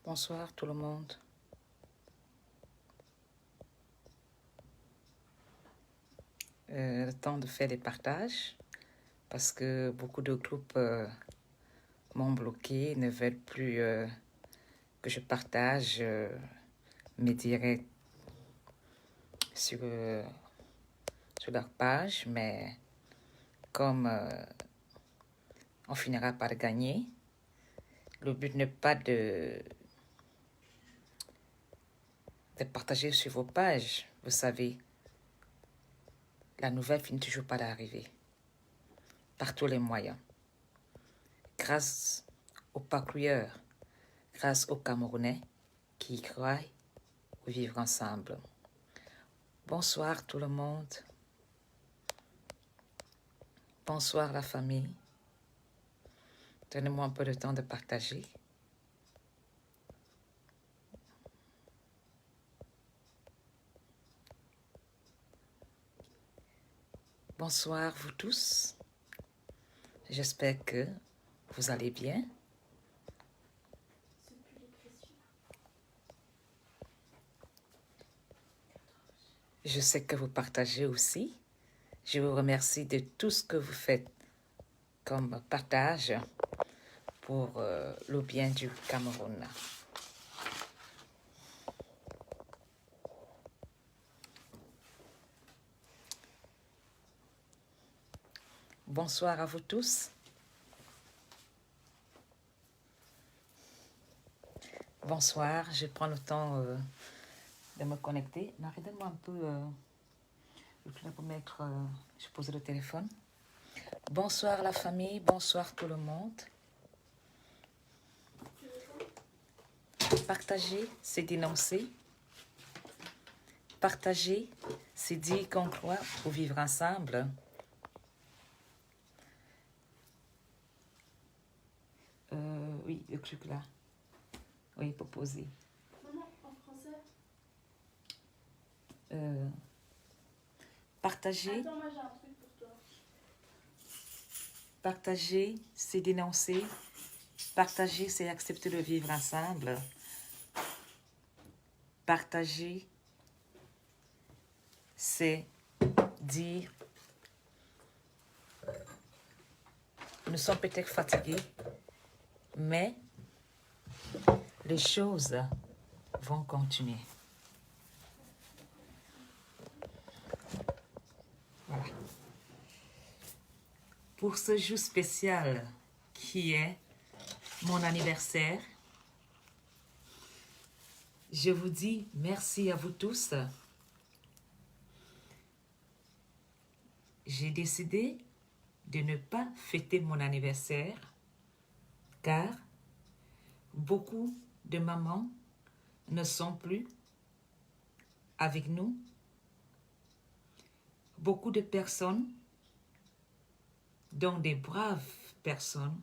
Bonsoir tout le monde. Le temps de faire des partages parce que beaucoup de groupes m'ont bloqué, ne veulent plus que je partage mes directs sur leur page, mais comme on finira par gagner, le but n'est pas de partager sur vos pages. Vous savez, la nouvelle finit toujours par arriver, par tous les moyens. Grâce aux patrouilleurs, grâce aux Camerounais qui y croient au vivre ensemble. Bonsoir tout le monde. Bonsoir la famille. Donnez-moi un peu de temps de partager. Bonsoir vous tous. J'espère que vous allez bien. Je sais que vous partagez aussi. Je vous remercie de tout ce que vous faites comme partage pour le bien du Cameroun. Bonsoir à vous tous. Bonsoir, je prends le temps de me connecter. Arrêtez-moi un peu pour mettre, je pose le téléphone. Bonsoir la famille, bonsoir tout le monde. Partager, c'est dénoncer. Partager, c'est dire qu'on croit au vivre ensemble. Oui, le truc là. Oui, proposer. Maman, en français. Partager. Attends, moi j'ai un truc pour toi. Partager, c'est dénoncer. Partager, c'est accepter de vivre ensemble. Partager, c'est dire nous sommes peut-être fatigués, mais les choses vont continuer. Voilà. Pour ce jour spécial qui est mon anniversaire, je vous dis merci à vous tous. J'ai décidé de ne pas fêter mon anniversaire car beaucoup de mamans ne sont plus avec nous. Beaucoup de personnes, dont des braves personnes,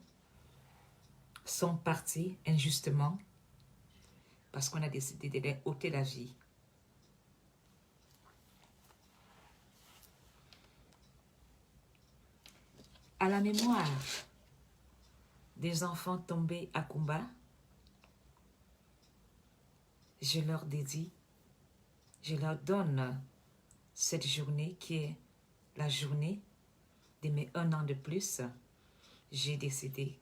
sont parties injustement parce qu'on a décidé de leur ôter la vie. À la mémoire des enfants tombés à Kumba, je leur dédie, je leur donne cette journée qui est la journée de mes 1 an de plus. J'ai décidé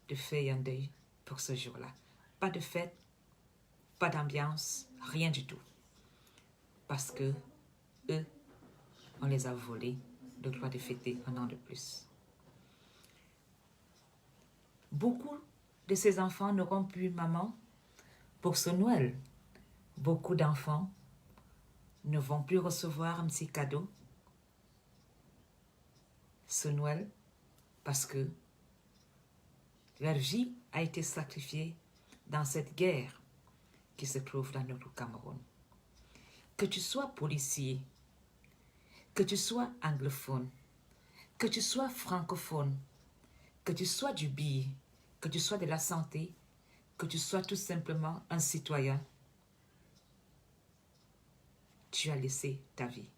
de faire un deuil pour ce jour-là. Pas de fête, pas d'ambiance, rien du tout. Parce que eux, on les a volés le droit de fêter 1 an de plus. Beaucoup de ces enfants n'auront plus maman pour ce Noël. Beaucoup d'enfants ne vont plus recevoir un petit cadeau ce Noël parce que leur vie a été sacrifiée dans cette guerre qui se trouve dans notre Cameroun. Que tu sois policier, que tu sois anglophone, que tu sois francophone, que tu sois du billet, que tu sois de la santé, que tu sois tout simplement un citoyen, tu as laissé ta vie.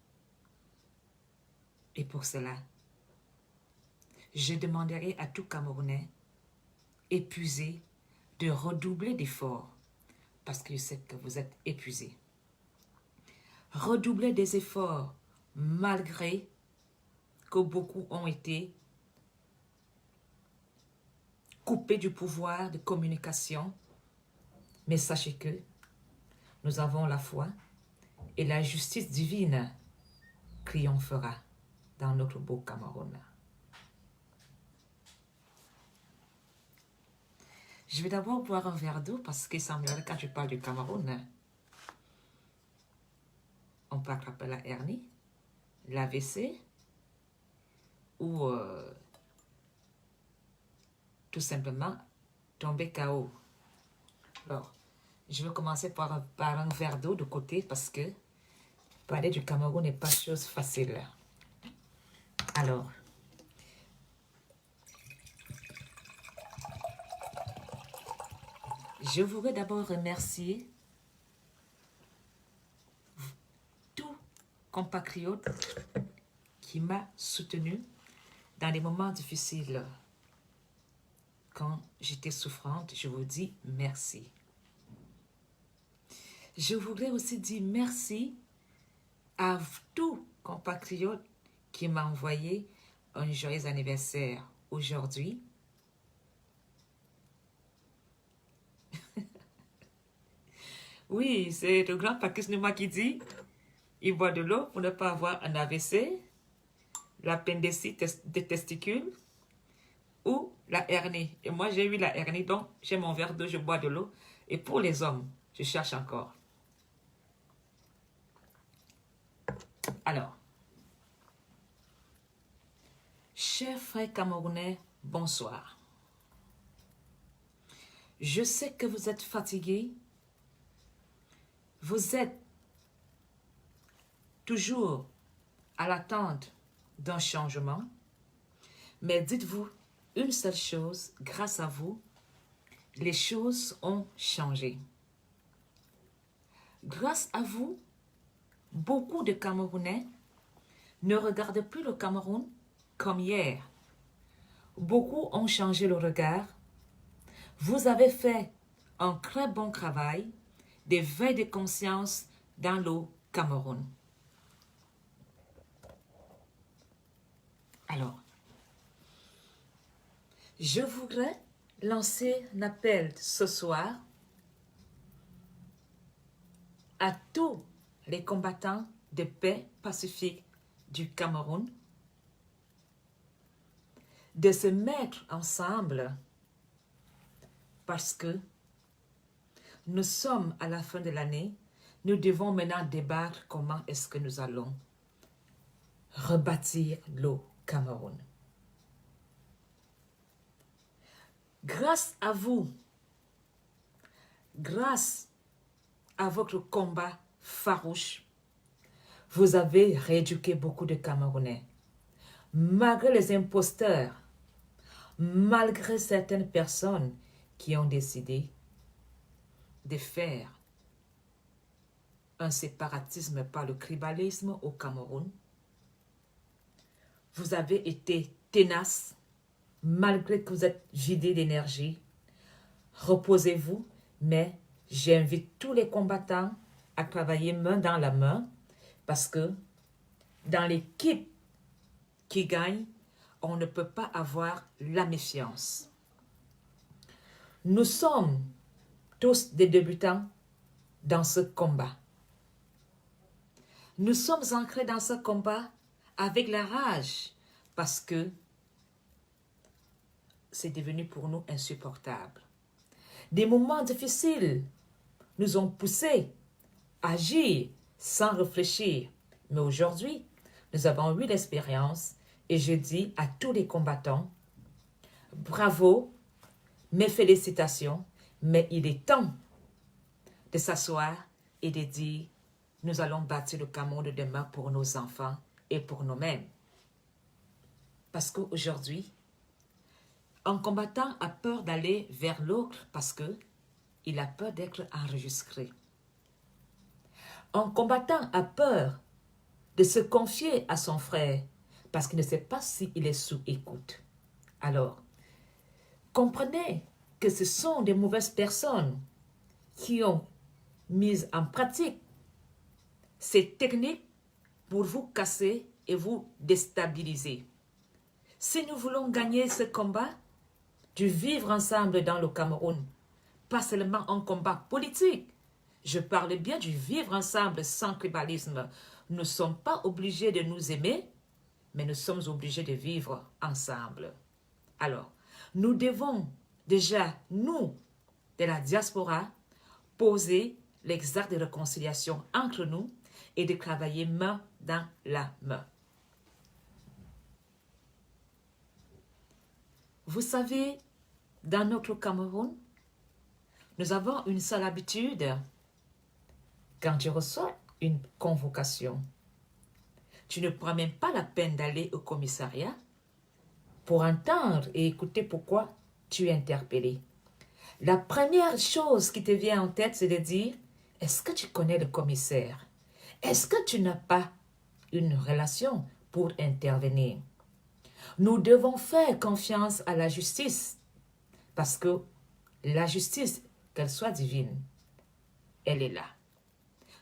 Et pour cela, je demanderai à tout Camerounais épuisé de redoubler d'efforts parce que je sais que vous êtes épuisés. Redoublez des efforts malgré que beaucoup ont été coupés du pouvoir de communication. Mais sachez que nous avons la foi et la justice divine triomphera dans notre beau Cameroun. Je vais d'abord boire un verre d'eau parce qu'il semblerait quand je parle du Cameroun, on peut attraper la hernie, l'AVC ou tout simplement tomber KO. Alors, je vais commencer par un verre d'eau de côté parce que parler du Cameroun n'est pas chose facile. Alors, je voudrais d'abord remercier tout compatriote qui m'a soutenu dans les moments difficiles. Quand j'étais souffrante, je vous dis merci. Je voudrais aussi dire merci à tout compatriote qui m'a envoyé un joyeux anniversaire aujourd'hui. Oui, c'est le grand Paquis Nouma qui dit il boit de l'eau pour ne pas avoir un AVC, l'appendicite des testicules ou la hernie. Et moi, j'ai eu la hernie, donc j'ai mon verre d'eau, je bois de l'eau. Et pour les hommes, je cherche encore. Alors, chers frères camerounais, bonsoir. Je sais que vous êtes fatigués. Vous êtes toujours à l'attente d'un changement. Mais dites-vous une seule chose, grâce à vous, les choses ont changé. Grâce à vous, beaucoup de Camerounais ne regardent plus le Cameroun comme hier. Beaucoup ont changé le regard. Vous avez fait un très bon travail d'éveil de conscience dans le Cameroun. Alors, je voudrais lancer un appel ce soir à tous les combattants de paix pacifique du Cameroun de se mettre ensemble parce que nous sommes à la fin de l'année. Nous devons maintenant débattre comment est-ce que nous allons rebâtir le Cameroun. Grâce à vous, grâce à votre combat farouche, vous avez rééduqué beaucoup de Camerounais. Malgré les imposteurs, malgré certaines personnes qui ont décidé de faire un séparatisme par le tribalisme au Cameroun, vous avez été tenaces, malgré que vous êtes vidés d'énergie. Reposez-vous, mais j'invite tous les combattants à travailler main dans la main parce que dans l'équipe qui gagne, on ne peut pas avoir la méfiance. Nous sommes tous des débutants dans ce combat. Nous sommes ancrés dans ce combat avec la rage parce que c'est devenu pour nous insupportable. Des moments difficiles nous ont poussés à agir sans réfléchir. Mais aujourd'hui, nous avons eu l'expérience et je dis à tous les combattants, bravo, mes félicitations, mais il est temps de s'asseoir et de dire, nous allons bâtir le Cameroun de demain pour nos enfants et pour nous-mêmes. Parce qu'aujourd'hui, un combattant a peur d'aller vers l'autre parce qu'il a peur d'être enregistré. Un combattant a peur de se confier à son frère parce qu'il ne sait pas s'il est sous écoute. Alors, comprenez que ce sont des mauvaises personnes qui ont mise en pratique ces techniques pour vous casser et vous déstabiliser. Si nous voulons gagner ce combat, du vivre ensemble dans le Cameroun, pas seulement un combat politique, je parle bien du vivre ensemble sans tribalisme. Nous ne sommes pas obligés de nous aimer, mais nous sommes obligés de vivre ensemble. Alors, nous devons déjà, nous, de la diaspora, poser les actes de réconciliation entre nous et de travailler main dans la main. Vous savez, dans notre Cameroun, nous avons une seule habitude. Quand tu reçois une convocation, tu ne prends même pas la peine d'aller au commissariat pour entendre et écouter pourquoi tu es interpellé. La première chose qui te vient en tête, c'est de dire, est-ce que tu connais le commissaire? Est-ce que tu n'as pas une relation pour intervenir? Nous devons faire confiance à la justice parce que la justice, qu'elle soit divine, elle est là.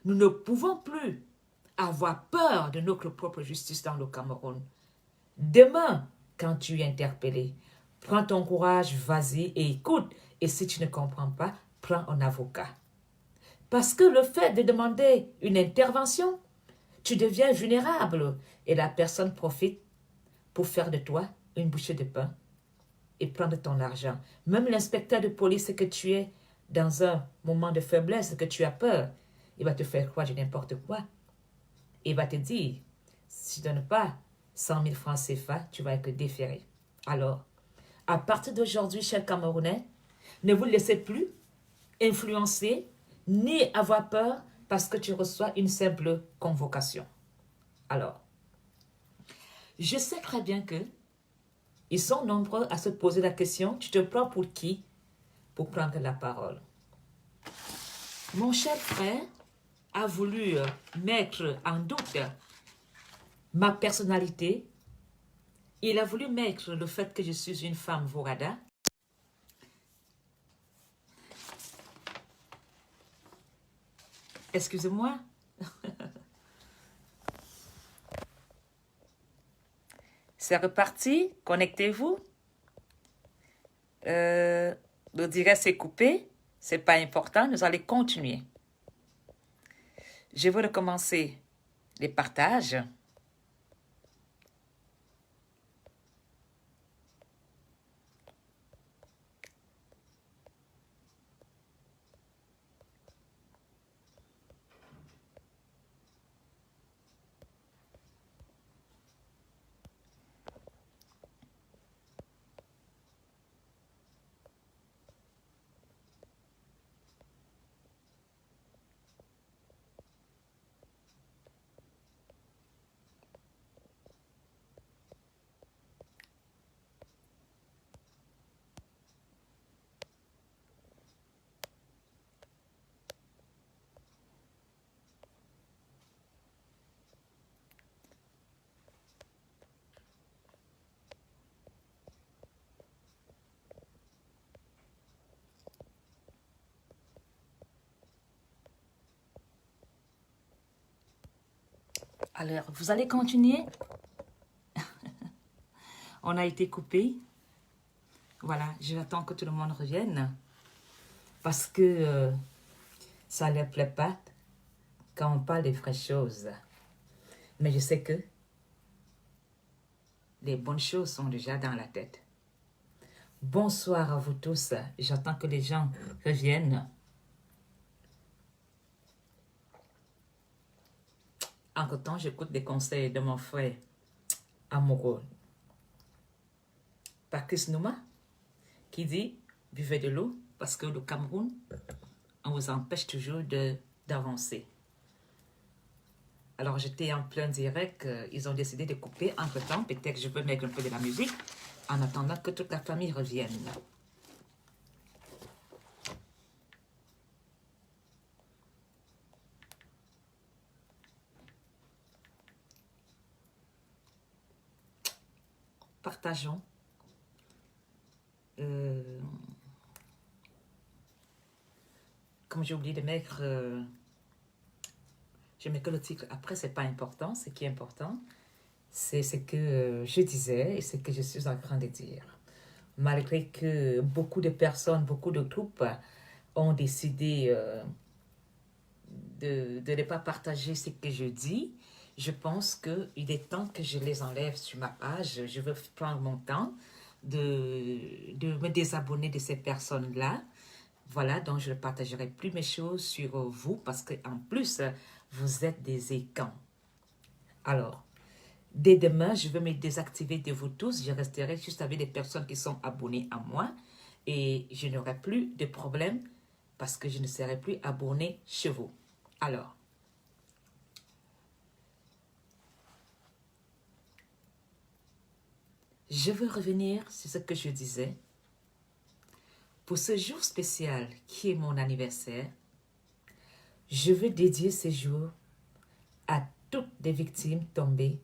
Nous ne pouvons plus avoir peur de notre propre justice dans le Cameroun. Demain, quand tu es interpellé, prends ton courage, vas-y et écoute. Et si tu ne comprends pas, prends un avocat. Parce que le fait de demander une intervention, tu deviens vulnérable et la personne profite pour faire de toi une bouchée de pain et prendre ton argent. Même l'inspecteur de police que tu es dans un moment de faiblesse, que tu as peur, il va te faire croire de n'importe quoi. Il va te dire, si tu ne donnes pas 100 000 francs CFA, tu vas être déféré. Alors, à partir d'aujourd'hui, chers Camerounais, ne vous laissez plus influencer ni avoir peur parce que tu reçois une simple convocation. Alors, je sais très bien que ils sont nombreux à se poser la question, tu te prends pour qui pour prendre la parole? Mon cher frère a voulu mettre en doute ma personnalité. Il a voulu mettre le fait que je suis une femme Vorada. Excusez-moi. C'est reparti. Connectez-vous. Le direct s'est coupé. C'est pas important. Nous allons continuer. Je vais recommencer les partages. Alors, vous allez continuer. On a été coupé. Voilà, j'attends que tout le monde revienne. Parce que ça ne leur plaît pas quand on parle des vraies choses. Mais je sais que les bonnes choses sont déjà dans la tête. Bonsoir à vous tous. J'attends que les gens reviennent. Entre-temps, j'écoute des conseils de mon frère amoureux, Patrice Nouma, qui dit « Buvez de l'eau parce que le Cameroun, on vous empêche toujours d'avancer. » Alors, j'étais en plein direct. Ils ont décidé de couper. Entre-temps, peut-être que je peux mettre un peu de la musique en attendant que toute la famille revienne. Partageons. comme j'ai oublié de mettre... je mets que le titre après, c'est pas important. Ce qui est important, c'est ce que je disais et ce que je suis en train de dire. Malgré que beaucoup de personnes, beaucoup de groupes ont décidé de ne pas partager ce que je dis, je pense qu'il est temps que je les enlève sur ma page. Je veux prendre mon temps de me désabonner de ces personnes-là. Voilà, donc je ne partagerai plus mes choses sur vous parce qu'en plus, vous êtes des écans. Alors, dès demain, je vais me désactiver de vous tous. Je resterai juste avec des personnes qui sont abonnées à moi et je n'aurai plus de problème parce que je ne serai plus abonné chez vous. Alors, je veux revenir sur ce que je disais. Pour ce jour spécial qui est mon anniversaire, je veux dédier ce jour à toutes les victimes tombées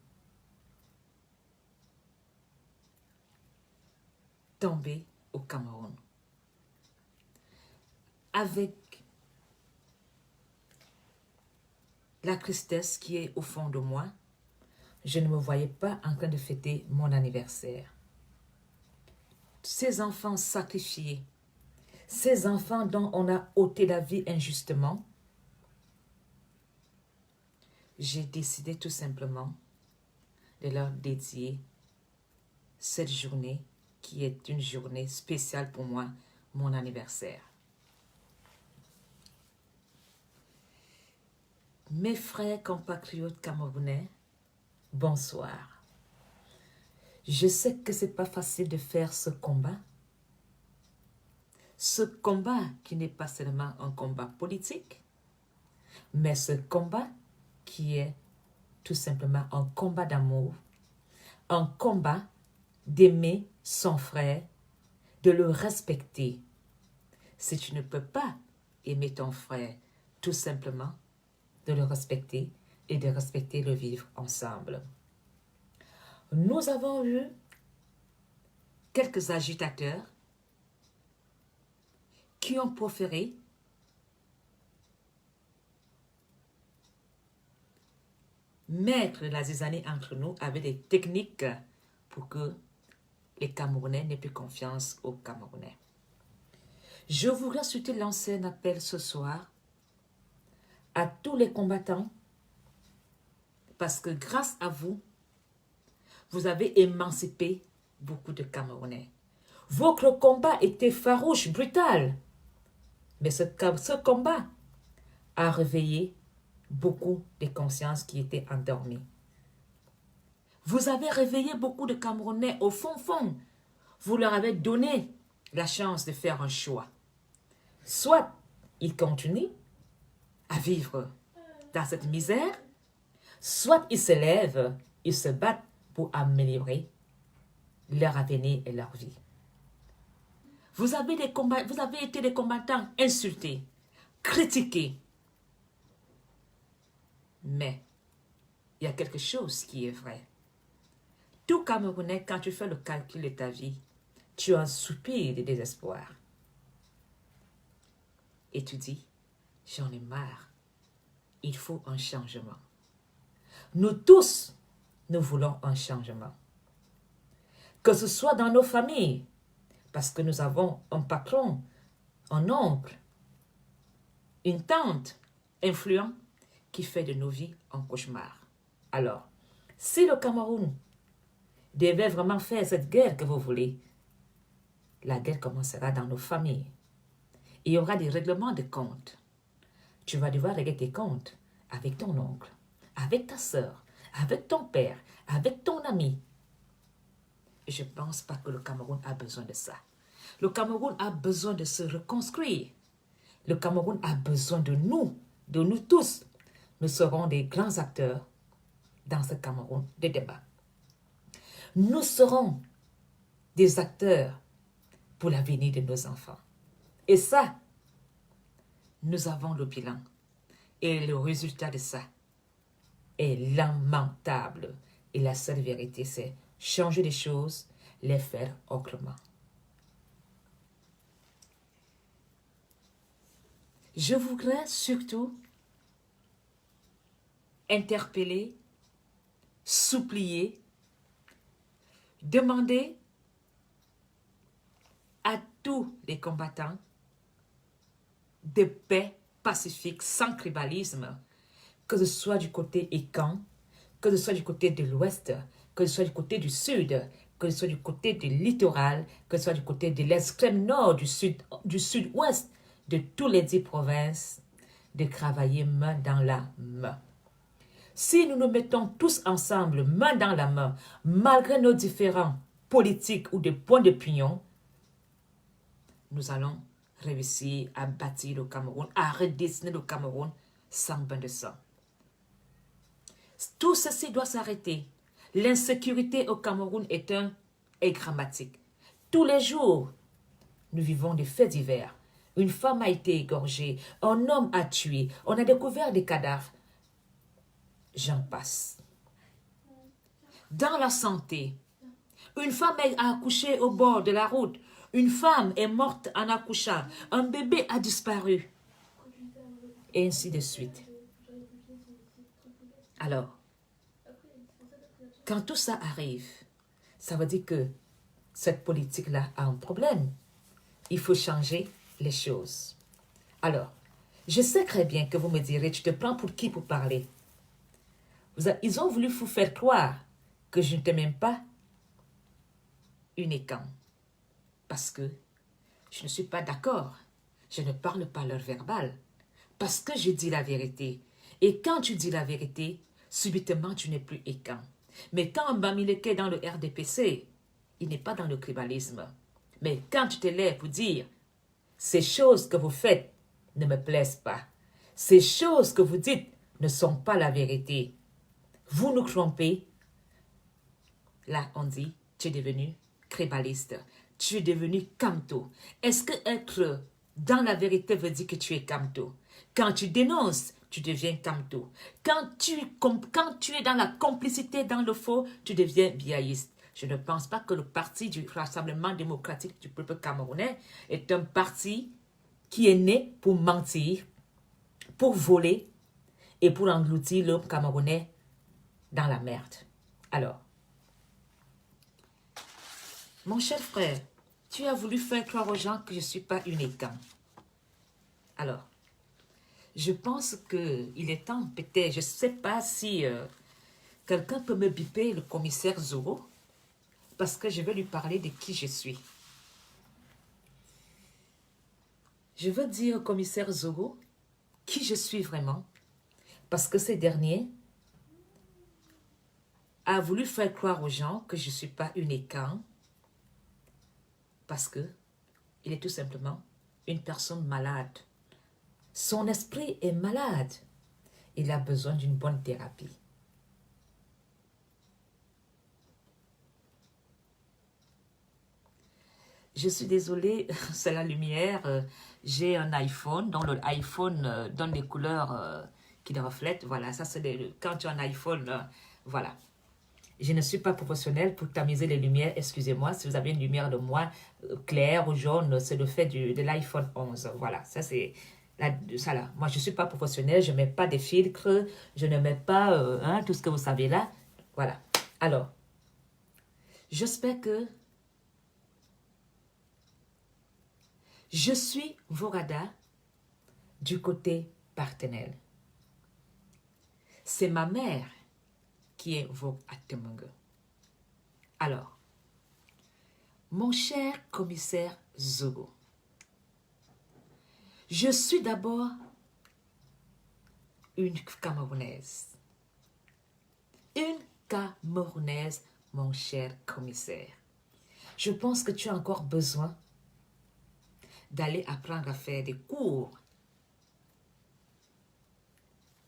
au Cameroun. Avec la tristesse qui est au fond de moi, je ne me voyais pas en train de fêter mon anniversaire. Ces enfants sacrifiés, ces enfants dont on a ôté la vie injustement, j'ai décidé tout simplement de leur dédier cette journée qui est une journée spéciale pour moi, mon anniversaire. Mes frères compatriotes camerounais, bonsoir. Je sais que ce n'est pas facile de faire ce combat. Ce combat qui n'est pas seulement un combat politique, mais ce combat qui est tout simplement un combat d'amour, un combat d'aimer son frère, de le respecter. Si tu ne peux pas aimer ton frère, tout simplement de le respecter et de respecter le vivre ensemble. Nous avons eu quelques agitateurs qui ont proféré mettre la zizanie entre nous avec des techniques pour que les Camerounais n'aient plus confiance aux Camerounais. Je voudrais surtout lancer un appel ce soir à tous les combattants parce que grâce à vous, vous avez émancipé beaucoup de Camerounais. Votre combat était farouche, brutal, mais ce combat a réveillé beaucoup de consciences qui étaient endormies. Vous avez réveillé beaucoup de Camerounais au fond. Vous leur avez donné la chance de faire un choix. Soit ils continuent à vivre dans cette misère, soit ils se lèvent, ils se battent pour améliorer leur avenir et leur vie. Vous avez été des combattants insultés, critiqués. Mais il y a quelque chose qui est vrai. Tout Camerounais, quand tu fais le calcul de ta vie, tu as un soupir de désespoir. Et tu dis, j'en ai marre. Il faut un changement. Nous tous, nous voulons un changement. Que ce soit dans nos familles, parce que nous avons un patron, un oncle, une tante influent qui fait de nos vies un cauchemar. Alors, si le Cameroun devait vraiment faire cette guerre que vous voulez, la guerre commencera dans nos familles. Il y aura des règlements de comptes. Tu vas devoir régler tes comptes avec ton oncle, avec ta soeur, avec ton père, avec ton ami. Je ne pense pas que le Cameroun a besoin de ça. Le Cameroun a besoin de se reconstruire. Le Cameroun a besoin de nous tous. Nous serons des grands acteurs dans ce Cameroun de débat. Nous serons des acteurs pour l'avenir de nos enfants. Et ça, nous avons le bilan. Et le résultat de ça est lamentable. Et la seule vérité, c'est changer les choses, les faire autrement. Je voudrais surtout interpeller, supplier, demander à tous les combattants de paix pacifique, sans tribalisme, que ce soit du côté Écan, que ce soit du côté de l'Ouest, que ce soit du côté du Sud, que ce soit du côté du littoral, que ce soit du côté de l'extrême nord, du sud-ouest, de tous les 10 provinces, de travailler main dans la main. Si nous nous mettons tous ensemble, main dans la main, malgré nos différends politiques ou de points d'opinion, nous allons réussir à bâtir le Cameroun, à redessiner le Cameroun sans bain de sang. Tout ceci doit s'arrêter. L'insécurité au Cameroun est dramatique. Tous les jours, nous vivons des faits divers. Une femme a été égorgée, un homme a tué, on a découvert des cadavres. J'en passe. Dans la santé, une femme a accouché au bord de la route. Une femme est morte en accouchant. Un bébé a disparu. Et ainsi de suite. Alors, quand tout ça arrive, ça veut dire que cette politique-là a un problème. Il faut changer les choses. Alors, je sais très bien que vous me direz, tu te prends pour qui pour parler? Ils ont voulu vous faire croire que je ne t'aime même pas une Écan. Parce que je ne suis pas d'accord. Je ne parle pas leur verbal. Parce que je dis la vérité. Et quand tu dis la vérité, subitement tu n'es plus Écan. Mais quand Bamileke est dans le RDPC, il n'est pas dans le tribalisme. Mais quand tu te lèves pour dire, ces choses que vous faites ne me plaisent pas. Ces choses que vous dites ne sont pas la vérité. Vous nous trompez. Là, on dit, tu es devenu tribaliste. Tu es devenu Kamto. Est-ce que être dans la vérité veut dire que tu es Kamto? Quand tu dénonces, tu deviens Kamto. Quand tu es dans la complicité, dans le faux, tu deviens biaïste. Je ne pense pas que le parti du Rassemblement démocratique du peuple camerounais est un parti qui est né pour mentir, pour voler et pour engloutir le Camerounais dans la merde. Alors, mon cher frère, tu as voulu faire croire aux gens que je ne suis pas une Écan. Alors, je pense qu'il est temps, peut-être, je ne sais pas si quelqu'un peut me biper le commissaire Zogo, parce que je vais lui parler de qui je suis. Je veux dire au commissaire Zogo qui je suis vraiment, parce que ce dernier a voulu faire croire aux gens que je ne suis pas une Écan, parce que il est tout simplement une personne malade. Son esprit est malade. Il a besoin d'une bonne thérapie. Je suis désolée, c'est la lumière. J'ai un iPhone, dont l'iPhone donne des couleurs qui le reflètent. Voilà, ça c'est quand tu as un iPhone, voilà. Je ne suis pas professionnelle pour tamiser les lumières. Excusez-moi, si vous avez une lumière de moi claire ou jaune, c'est le fait de l'iPhone 11. Voilà, ça c'est ça là. Moi, je ne suis pas professionnelle, je ne mets pas des filtres, je ne mets pas tout ce que vous savez là. Voilà. Alors, j'espère que je suis Vorada du côté partenaire. C'est ma mère qui est Vog Atemungu. Alors, mon cher commissaire Zogo, je suis d'abord une Camerounaise. Une Camerounaise, mon cher commissaire. Je pense que tu as encore besoin d'aller apprendre à faire des cours.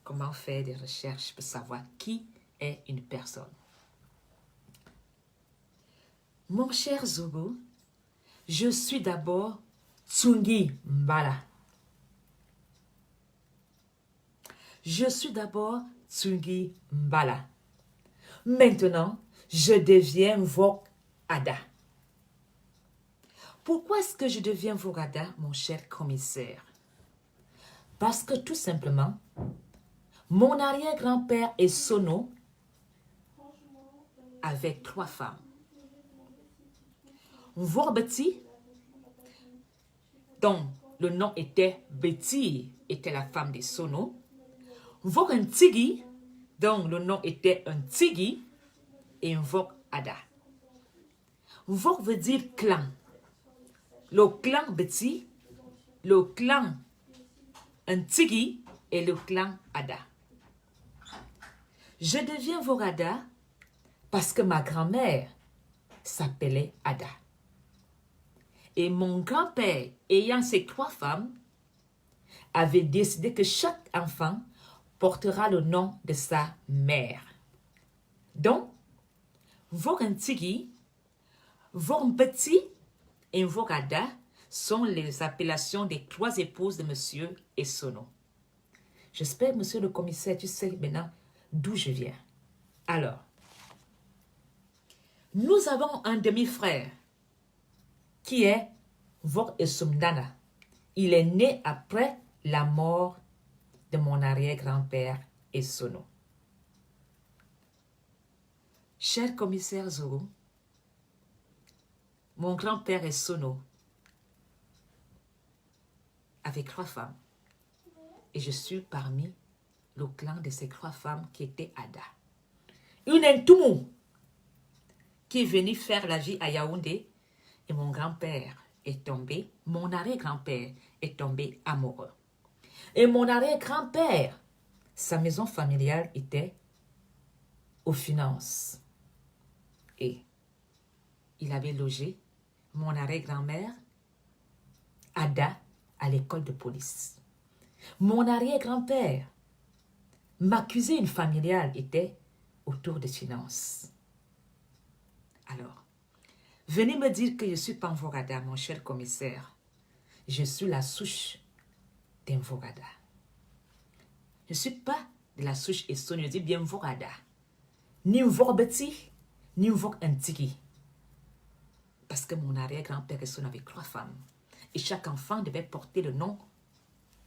Comment faire des recherches pour savoir qui est une personne. Mon cher Zogo, je suis d'abord Tsungi Mbala. Je suis d'abord Tsungi Mbala. Maintenant, je deviens Vok Ada. Pourquoi est-ce que je deviens Vok Ada, mon cher commissaire? Parce que tout simplement, mon arrière-grand-père Essono avait 3 femmes. Vorbeti, dont le nom était Betty, était la femme d'Essono. Vorentigi, dont le nom était un Tigi, et un Vok Ada. Vok veut dire clan. Le clan Betty, le clan Ntigi et le clan Ada. Je deviens Vorada parce que ma grand-mère s'appelait Ada. Et mon grand-père, ayant ses 3 femmes, avait décidé que chaque enfant portera le nom de sa mère. Donc, Vorentigi, Vormbeti et Vorada sont les appellations des 3 épouses de M. Essono. J'espère, monsieur le commissaire, tu sais maintenant d'où je viens. Alors, nous avons un demi-frère qui est Vok Esumdana. Il est né après la mort de mon arrière-grand-père Essono. Cher commissaire Zogo, mon grand-père Essono avait 3 femmes. Et je suis parmi le clan de ces 3 femmes qui étaient Ada. Une Ntoumou qui est venue faire la vie à Yaoundé. Et mon grand-père est tombé, mon arrière-grand-père est tombé amoureux. Et mon arrière-grand-père, sa maison familiale était aux finances. Et il avait logé mon arrière-grand-mère, Ada, à l'école de police. Mon arrière-grand-père, ma cuisine familiale était autour des finances. Alors, venez me dire que je suis pas Mvorada, mon cher commissaire. Je suis la souche d'Mvorada. Je ne suis pas de la souche Essono, je dis bien Mvorada. Ni Mvorbeti, ni Mvok Ntigi. Parce que mon arrière-grand-père Essono avait 3 femmes. Et chaque enfant devait porter le nom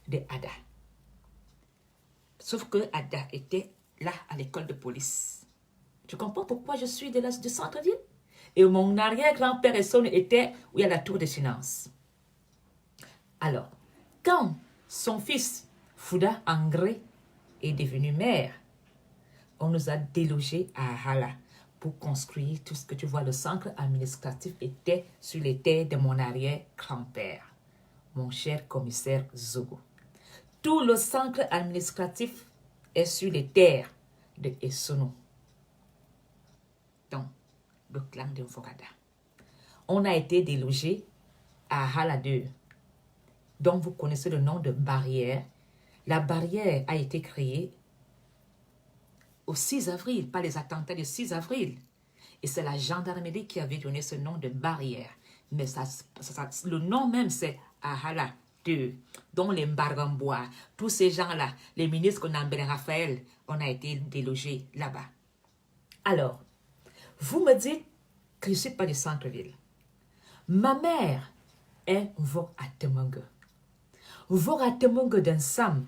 de Ada. Sauf que Ada était là à l'école de police. Tu comprends pourquoi je suis du centre-ville? Et mon arrière-grand-père Essono était où il y a la tour de finance. Alors, quand son fils Fouda Angré est devenu maire, on nous a délogés à Hala pour construire tout ce que tu vois. Le centre administratif était sur les terres de mon arrière-grand-père, mon cher commissaire Zogo. Tout le centre administratif est sur les terres de Essono, donc le clan de Mvorada. On a été délogé à Hala 2, dont vous connaissez le nom de barrière. La barrière a été créée au 6 avril, pas les attentats du 6 avril. Et c'est la gendarmerie qui avait donné ce nom de barrière. Mais le nom même, c'est Ahala 2, dont les Mbarambois, tous ces gens-là, les ministres qu'on a appelé Raphaël, on a été délogés là-bas. Alors, vous me dites que je ne suis pas du centre-ville. Ma mère est Vok Atemongue. Vok Atemongue d'un Sam.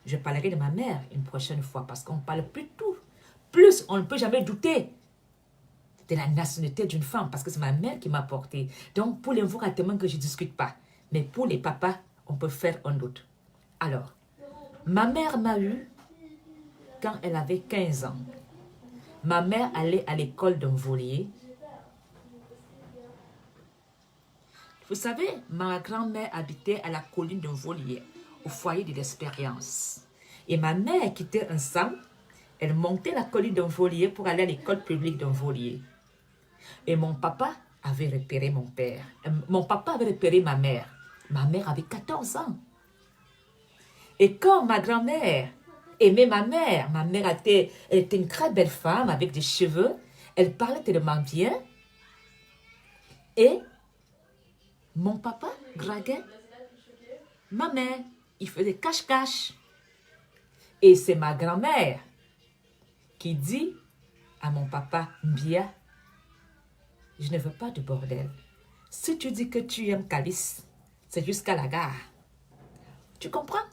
Je parlerai de ma mère une prochaine fois parce qu'on parle plus de tout. Plus, on ne peut jamais douter de la nationalité d'une femme parce que c'est ma mère qui m'a porté. Donc, pour les Vok Atemongue, je ne discute pas. Mais pour les papas, on peut faire un doute. Alors, ma mère m'a eu quand elle avait 15 ans. Ma mère allait à l'école d'un volier. Vous savez, ma grand-mère habitait à la colline d'un volier, au foyer de l'expérience. Et ma mère quittait un sam, elle montait la colline d'un volier pour aller à l'école publique d'un volier. Et mon papa avait repéré mon père. Mon papa avait repéré ma mère. Ma mère avait 14 ans. Et quand ma grand-mère aimait ma mère était une très belle femme avec des cheveux, elle parlait tellement bien. Et mon papa draguait ma mère. Il faisait cache-cache. Et c'est ma grand-mère qui dit à mon papa, Mbia, je ne veux pas de bordel. Si tu dis que tu aimes Calice, c'est jusqu'à la gare. Tu comprends?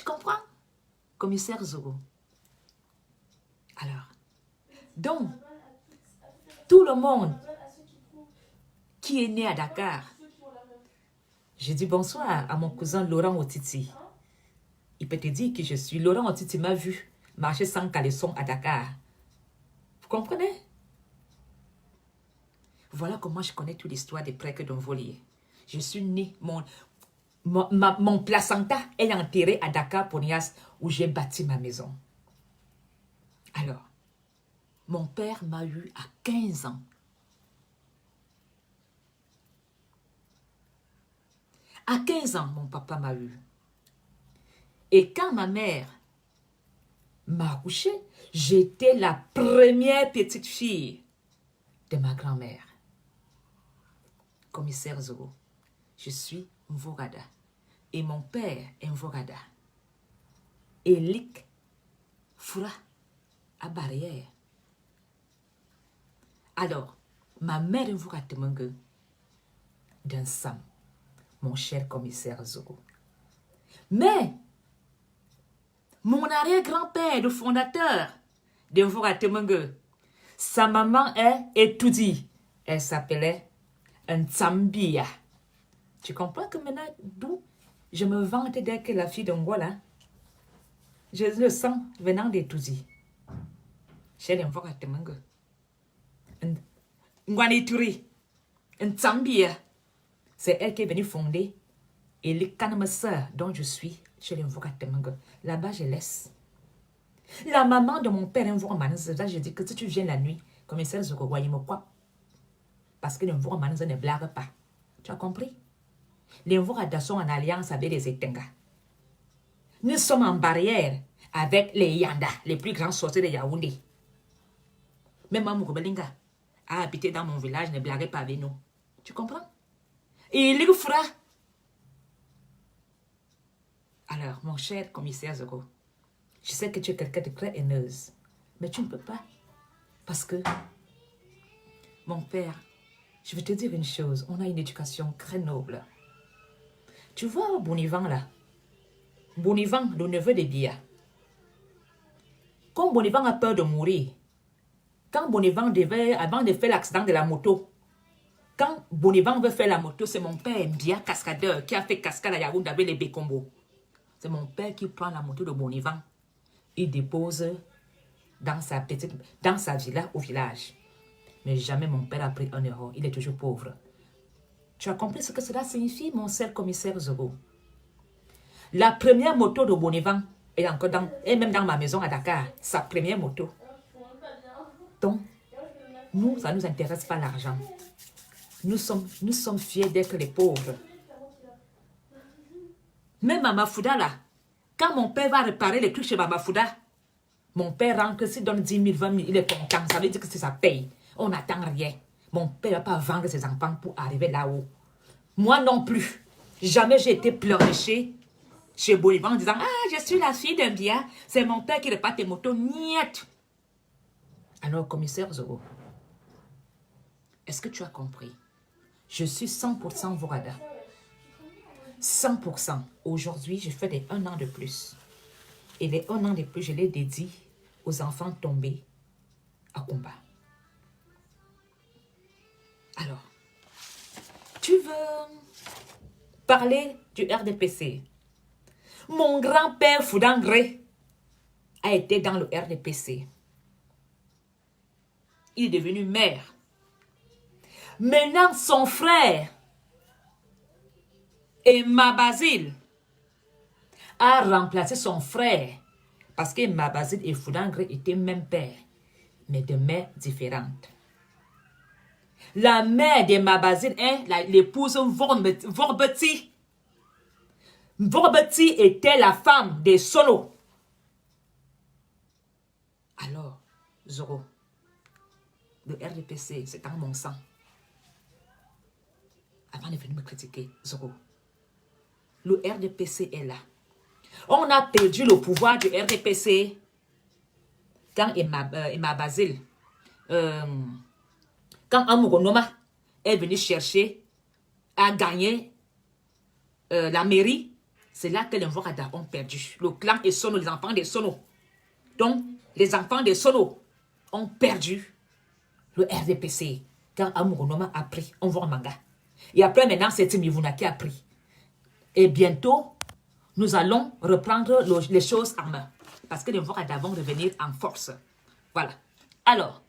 comprends? Commissaire Zogo. Alors, donc, tout le monde qui est né à Dakar, je dis bonsoir à mon cousin Laurent Otiti. Il peut te dire que je suis. Laurent Otiti m'a vu marcher sans caleçon à Dakar. Vous comprenez? Voilà comment je connais toute l'histoire des prêtres d'Onvolier. Je suis né, mon placenta est enterré à Dakar, Ponias, où j'ai bâti ma maison. Alors, mon père m'a eu à 15 ans. À 15 ans, mon papa m'a eu. Et quand ma mère m'a accouché, j'étais la première petite fille de ma grand-mère. Commissaire Zogo, je suis Mvorada. Et mon père est Mvorada. Et Lik Fura à Barrière. Alors, ma mère Mvorada Temengue d'un Sam, mon cher commissaire Zogo. Mais, mon arrière-grand-père, le fondateur de Mvorada Temengue, sa maman est Etoudi. Elle s'appelait Ntsambia. Tu comprends que maintenant, d'où je me vante d'être la fille d'Angola, je le sens venant d'Etoudi. Chez les Mvorada Temengue. Ngwanituri, Ntsambia. C'est elle qui est venue fonder et les Kanamasseurs dont je suis chez les Mvorada Temengue. Là-bas, je laisse. La maman de mon père, je dis que si tu viens la nuit, commissaire Zogo, voyez-moi quoi? Parce que les Mvorada ne blaguent pas. Tu as compris? Les Mvorada sont en alliance avec les Etenga. Nous sommes en barrière avec les Yanda, les plus grands sorciers de Yaoundé. Même Mamou Belinga a habité dans mon village, ne blaguez pas avec nous. Tu comprends? Et il fera. Alors, mon cher commissaire Zogo, je sais que tu es quelqu'un de très haineuse, mais tu ne peux pas. Parce que, mon père, je vais te dire une chose, on a une éducation très noble. Tu vois Bonivan là, Bonivan, le neveu de Bia. Quand Bonivan a peur de mourir, quand Bonivan devait, avant de faire l'accident de la moto, quand Bonivan veut faire la moto, c'est mon père, Bia cascadeur, qui a fait cascade à Yaoundé avec les Bécombo. C'est mon père qui prend la moto de Bonivan et dépose dans sa villa au village. Mais jamais mon père a pris 1 euro. Il est toujours pauvre. Tu as compris ce que cela signifie, mon cher commissaire Zogo? La première moto de Bonivan est encore même dans ma maison à Dakar. Sa première moto. Donc, nous, ça ne nous intéresse pas l'argent. Nous sommes fiers d'être les pauvres. Même à Mafouda là, quand mon père va réparer les trucs chez Mafouda, mon père rentre, s'il donne 10 000, 20 000, il est content. Ça veut dire que c'est sa paye. On n'attend rien. Mon père ne va pas vendre ses enfants pour arriver là-haut. Moi non plus. Jamais j'ai été pleurnicher chez Bolivar en disant « Ah, je suis la fille d'un bien. C'est mon père qui répare tes motos. » Niet. Alors, commissaire Zogo, est-ce que tu as compris? Je suis 100% Vorada. 100%. Aujourd'hui, je fais des 1 an de plus. Et les 1 an de plus, je les dédie aux enfants tombés à combat. Alors, tu veux parler du RDPC? Mon grand-père Foudangré a été dans le RDPC. Il est devenu maire. Maintenant, son frère, Emma Basile, a remplacé son frère parce que Emma Basile et Foudangré étaient même père, mais de mères différentes. La mère d'Emma Basile est l'épouse Vorbeti. Vorbeti était la femme de Solo. Alors, Zoro, le RDPC, c'est dans mon sang. Avant de venir me critiquer, Zoro, le RDPC est là. On a perdu le pouvoir du RDPC quand Emma Basile, quand Amugonoma est venu chercher à gagner la mairie, C'est là que les Mvorada ont perdu. Le clan et Sono, les enfants des Sono. Donc, les enfants des Sono ont perdu le RDPC. Quand Amuronoma a pris, on voit un manga. Et après, maintenant, c'est Timivuna qui a pris. Et bientôt, nous allons reprendre les choses en main. Parce que les Mvorada vont revenir en force. Voilà. Alors,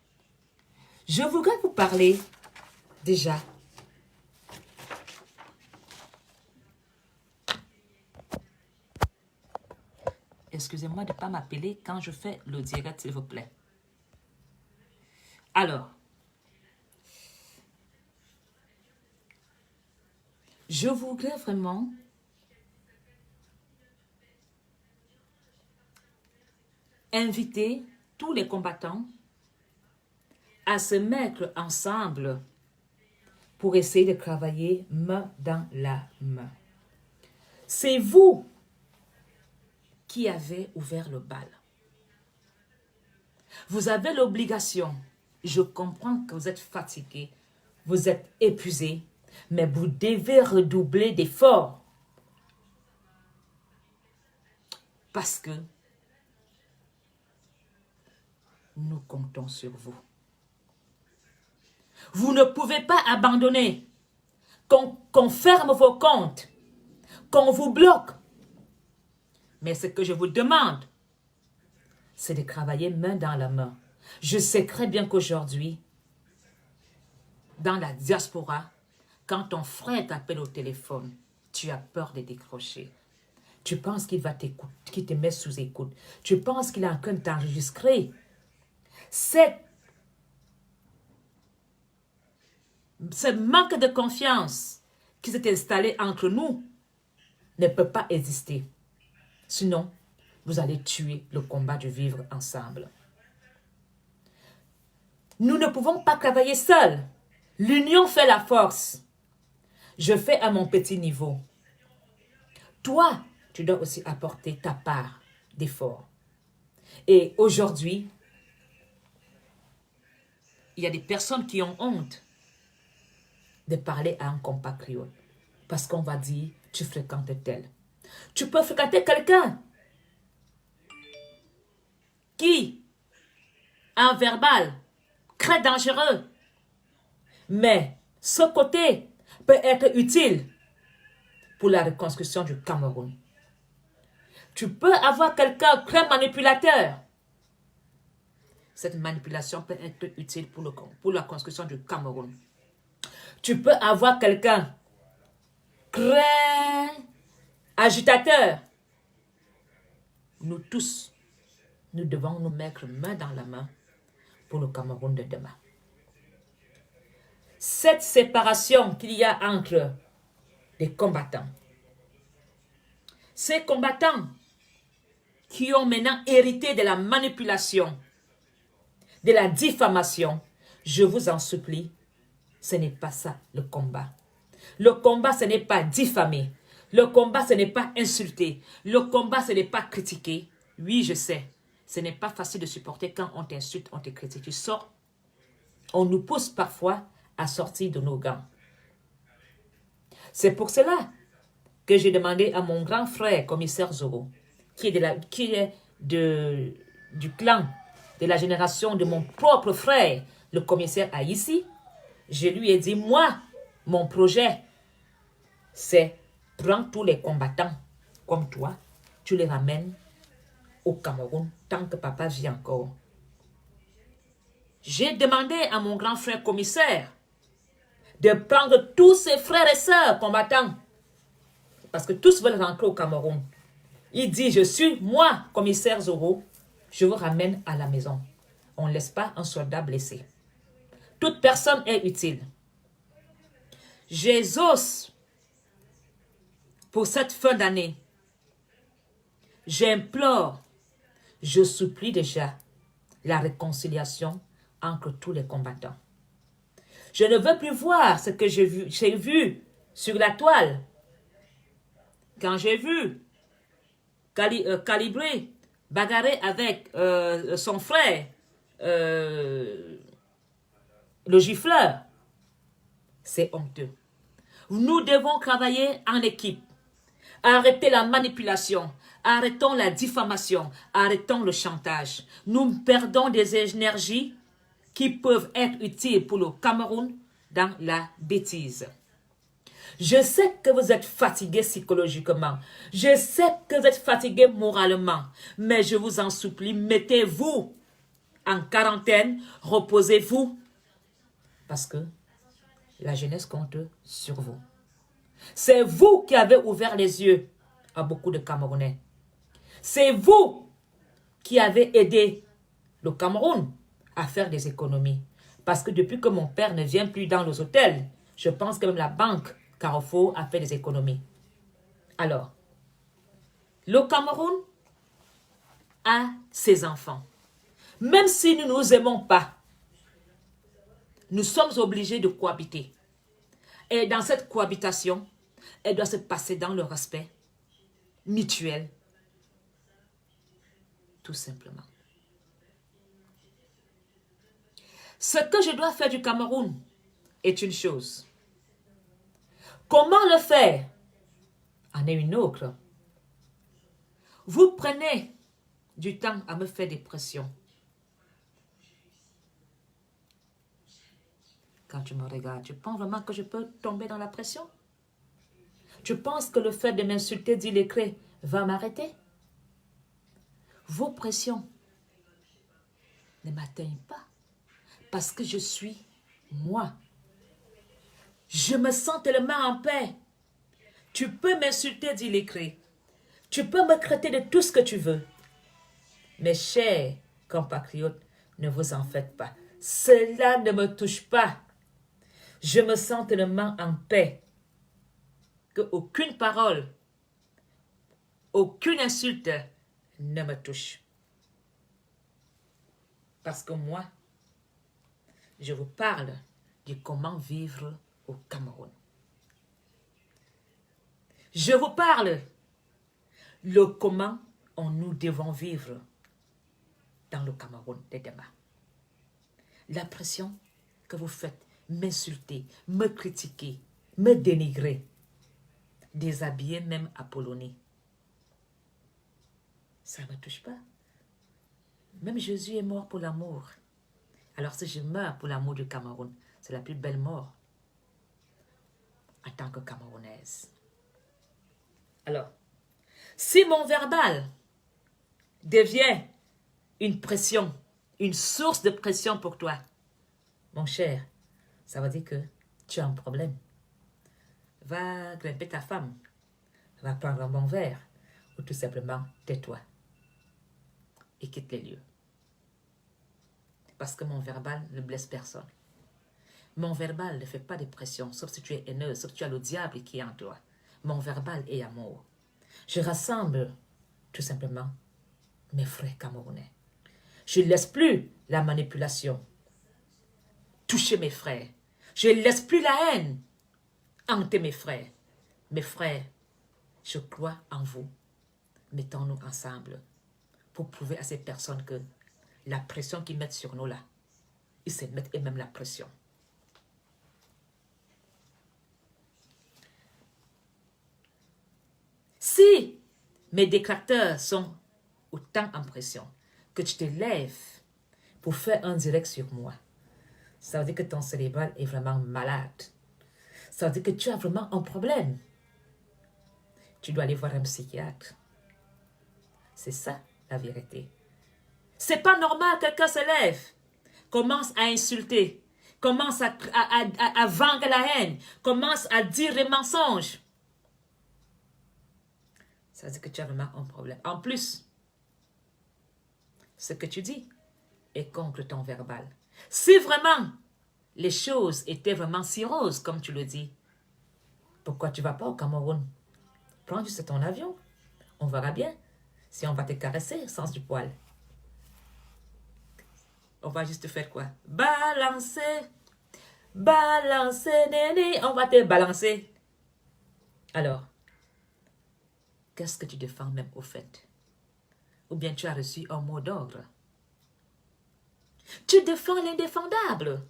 je voudrais vous parler déjà. Excusez-moi de ne pas m'appeler quand je fais le direct, s'il vous plaît. Alors, je voudrais vraiment inviter tous les combattants à se mettre ensemble pour essayer de travailler main dans la main. C'est vous qui avez ouvert le bal. Vous avez l'obligation, je comprends que vous êtes fatigué, vous êtes épuisé, mais vous devez redoubler d'efforts. Parce que nous comptons sur vous. Vous ne pouvez pas abandonner, qu'on ferme vos comptes, qu'on vous bloque. Mais ce que je vous demande, c'est de travailler main dans la main. Je sais très bien qu'aujourd'hui, dans la diaspora, quand ton frère t'appelle au téléphone, tu as peur de décrocher. Tu penses qu'il va t'écouter, qu'il te met sous écoute. Tu penses qu'il est en train de t'enregistrer. Ce manque de confiance qui s'est installé entre nous ne peut pas exister. Sinon, vous allez tuer le combat de vivre ensemble. Nous ne pouvons pas travailler seuls. L'union fait la force. Je fais à mon petit niveau. Toi, tu dois aussi apporter ta part d'effort. Et aujourd'hui, il y a des personnes qui ont honte de parler à un compatriote. Parce qu'on va dire, tu fréquentes tel. Tu peux fréquenter quelqu'un qui, en verbal, très dangereux. Mais ce côté peut être utile pour la reconstruction du Cameroun. Tu peux avoir quelqu'un très manipulateur. Cette manipulation peut être utile pour la construction du Cameroun. Tu peux avoir quelqu'un très agitateur. Nous tous, nous devons nous mettre main dans la main pour le Cameroun de demain. Cette séparation qu'il y a entre les combattants, ces combattants qui ont maintenant hérité de la manipulation, de la diffamation, je vous en supplie, ce n'est pas ça le combat. Le combat, ce n'est pas diffamer. Le combat, ce n'est pas insulter. Le combat, ce n'est pas critiquer. Oui, je sais, ce n'est pas facile de supporter quand on t'insulte, on te critique. Tu sors, on nous pousse parfois à sortir de nos gants. C'est pour cela que j'ai demandé à mon grand frère, commissaire Zoro, qui est du clan, de la génération de mon propre frère, le commissaire Aïssi. Je lui ai dit, moi, mon projet, c'est prendre tous les combattants comme toi, tu les ramènes au Cameroun tant que papa vit encore. J'ai demandé à mon grand frère commissaire de prendre tous ses frères et sœurs combattants parce que tous veulent rentrer au Cameroun. Il dit, je suis moi, commissaire Zoro, je vous ramène à la maison. On ne laisse pas un soldat blessé. Toute personne est utile. J'exauce pour cette fin d'année. J'implore, je supplie déjà la réconciliation entre tous les combattants. Je ne veux plus voir ce que j'ai vu sur la toile. Quand j'ai vu Calibré bagarrer avec son frère, le gifleur, c'est honteux. Nous devons travailler en équipe. Arrêtez la manipulation. Arrêtons la diffamation. Arrêtons le chantage. Nous perdons des énergies qui peuvent être utiles pour le Cameroun dans la bêtise. Je sais que vous êtes fatigué psychologiquement. Je sais que vous êtes fatigué moralement. Mais je vous en supplie, mettez-vous en quarantaine, reposez-vous. Parce que la jeunesse compte sur vous. C'est vous qui avez ouvert les yeux à beaucoup de Camerounais. C'est vous qui avez aidé le Cameroun à faire des économies. Parce que depuis que mon père ne vient plus dans les hôtels, je pense que même la banque Carrefour a fait des économies. Alors, le Cameroun a ses enfants. Même si nous ne nous aimons pas, nous sommes obligés de cohabiter. Et dans cette cohabitation, elle doit se passer dans le respect mutuel, tout simplement. Ce que je dois faire du Cameroun est une chose. Comment le faire en est une autre. Vous prenez du temps à me faire des pressions. Quand tu me regardes, tu penses vraiment que je peux tomber dans la pression? Tu penses que le fait de m'insulter, dit l'écrit, va m'arrêter? Vos pressions ne m'atteignent pas parce que je suis moi. Je me sens tellement en paix. Tu peux m'insulter, dit l'écrit. Tu peux me traiter de tout ce que tu veux. Mes chers compatriotes, ne vous en faites pas. Cela ne me touche pas. Je me sens tellement en paix qu'aucune parole, aucune insulte ne me touche. Parce que moi, je vous parle de comment vivre au Cameroun. Je vous parle de comment nous devons vivre dans le Cameroun des débats. La pression que vous faites, m'insulter, me critiquer, me dénigrer, déshabiller même Apollonie, ça ne me touche pas. Même Jésus est mort pour l'amour. Alors si je meurs pour l'amour du Cameroun, c'est la plus belle mort en tant que Camerounaise. Alors, si mon verbal devient une pression, une source de pression pour toi, mon cher, ça veut dire que tu as un problème. Va grimper ta femme, va prendre un bon verre, ou tout simplement tais-toi et quitte les lieux. Parce que mon verbal ne blesse personne. Mon verbal ne fait pas de pression, sauf si tu es haineuse, sauf si tu as le diable qui est en toi. Mon verbal est amour. Je rassemble tout simplement mes frères camerounais. Je ne laisse plus la manipulation toucher mes frères. Je ne laisse plus la haine hanter mes frères. Mes frères, je crois en vous. Mettons-nous ensemble pour prouver à ces personnes que la pression qu'ils mettent sur nous là, ils se mettent eux-mêmes la pression. Si mes détracteurs sont autant en pression que tu te lèves pour faire un direct sur moi, ça veut dire que ton cérébral est vraiment malade. Ça veut dire que tu as vraiment un problème. Tu dois aller voir un psychiatre. C'est ça la vérité. C'est pas normal que quelqu'un se lève, commence à insulter, commence à vendre la haine, commence à dire des mensonges. Ça veut dire que tu as vraiment un problème. En plus, ce que tu dis est contre ton verbal. Si vraiment les choses étaient vraiment si roses, comme tu le dis, pourquoi tu ne vas pas au Cameroun? Prends juste ton avion. On verra bien si on va te caresser sans du poil. On va juste te faire quoi? Balancer, balancer, néné, on va te balancer. Alors, qu'est-ce que tu défends même au fait? Ou bien tu as reçu un mot d'ordre? Tu défends l'indéfendable.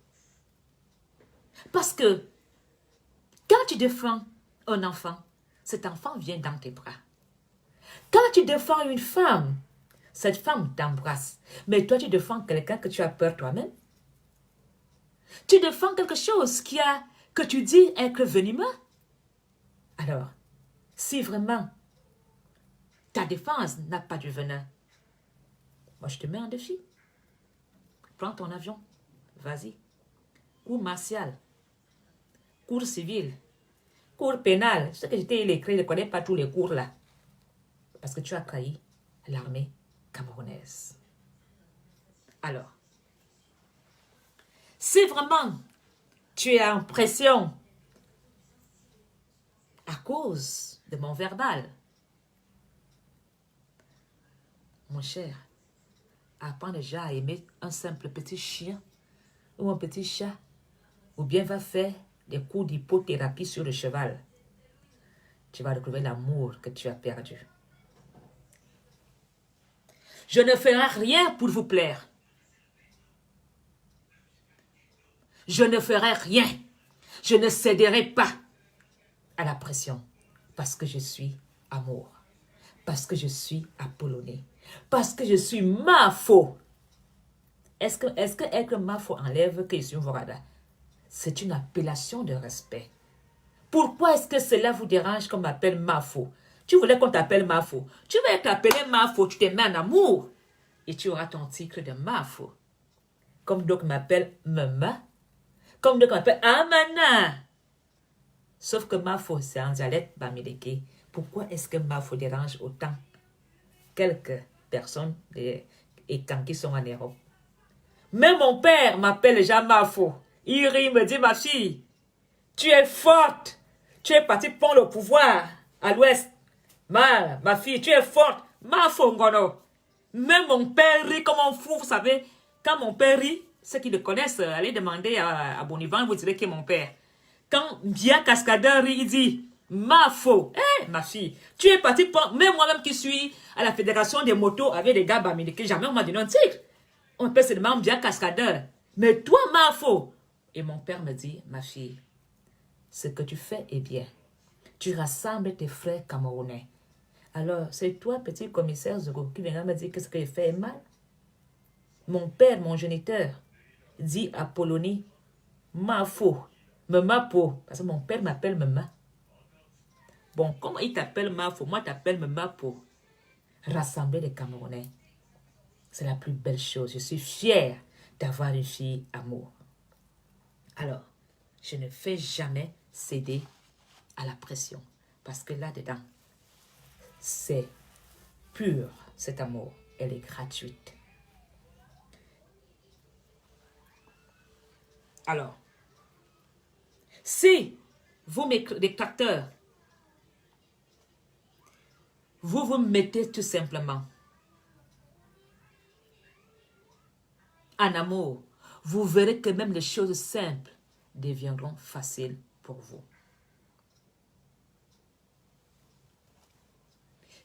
Parce que quand tu défends un enfant, cet enfant vient dans tes bras. Quand tu défends une femme, cette femme t'embrasse. Mais toi, tu défends quelqu'un que tu as peur toi-même. Tu défends quelque chose que tu dis être venimeux. Alors, si vraiment ta défense n'a pas du venin, moi je te mets en défi. Prends ton avion, vas-y. Cours martial, cours civil, cours pénal. Je sais que j'étais écrit, je ne connais pas tous les cours là. Parce que tu as trahi l'armée camerounaise. Alors, si vraiment tu es en pression à cause de mon verbal, mon cher, apprends déjà à aimer un simple petit chien ou un petit chat, ou bien va faire des cours d'hypothérapie sur le cheval. Tu vas retrouver l'amour que tu as perdu. Je ne ferai rien pour vous plaire. Je ne ferai rien. Je ne céderai pas à la pression parce que je suis amour, parce que je suis apollonné, parce que je suis Mafo. Est-ce que être Mafo enlève que je suis Vorada? C'est une appellation de respect. Pourquoi est-ce que cela vous dérange qu'on m'appelle Mafo? Tu voulais qu'on t'appelle Mafo. Tu veux être appelé Mafo, tu te mets en amour. Et tu auras ton titre de Mafo. Comme d'autres m'appellent Mama. Comme d'autres m'appellent Amana. Sauf que Mafo, c'est en dialecte bamileke. Pourquoi est-ce que Mafo dérange autant quelques personnes et quand qui sont en Europe? Même mon père m'appelle déjà Mafo. Il rit, me dit, ma fille, tu es forte. Tu es partie prendre le pouvoir à l'ouest. Ma fille, tu es forte. Mafo Ngono. Même mon père rit comme un fou, vous savez. Quand mon père rit, ceux qui le connaissent, allez demander à Bonivan, vous direz qui est mon père. Quand Bia Cascadeur rit, il dit, Mafo, ma fille, tu es partie prendre, même moi-même qui suis à la fédération des motos avec des gars bamileke, jamais on m'a donné un titre. On peut se demander Bia Cascadeur. Mais toi, Mafo. Et mon père me dit, ma fille, ce que tu fais est bien. Tu rassembles tes frères camerounais. Alors, c'est toi, petit commissaire Zogo, qui viendra me dire que ce que j'ai fait est mal. Mon père, mon géniteur, dit à Polonie, Mafo, Memapo, parce que mon père m'appelle Mema. Bon, comment il t'appelle Mafo, moi t'appelle Memapo. Rassembler les Camerounais, c'est la plus belle chose. Je suis fière d'avoir une fille amour. Alors, je ne fais jamais céder à la pression. Parce que là-dedans, c'est pur, cet amour. Elle est gratuite. Alors, si vous, mes détracteurs, vous mettez tout simplement en amour, vous verrez que même les choses simples deviendront faciles pour vous.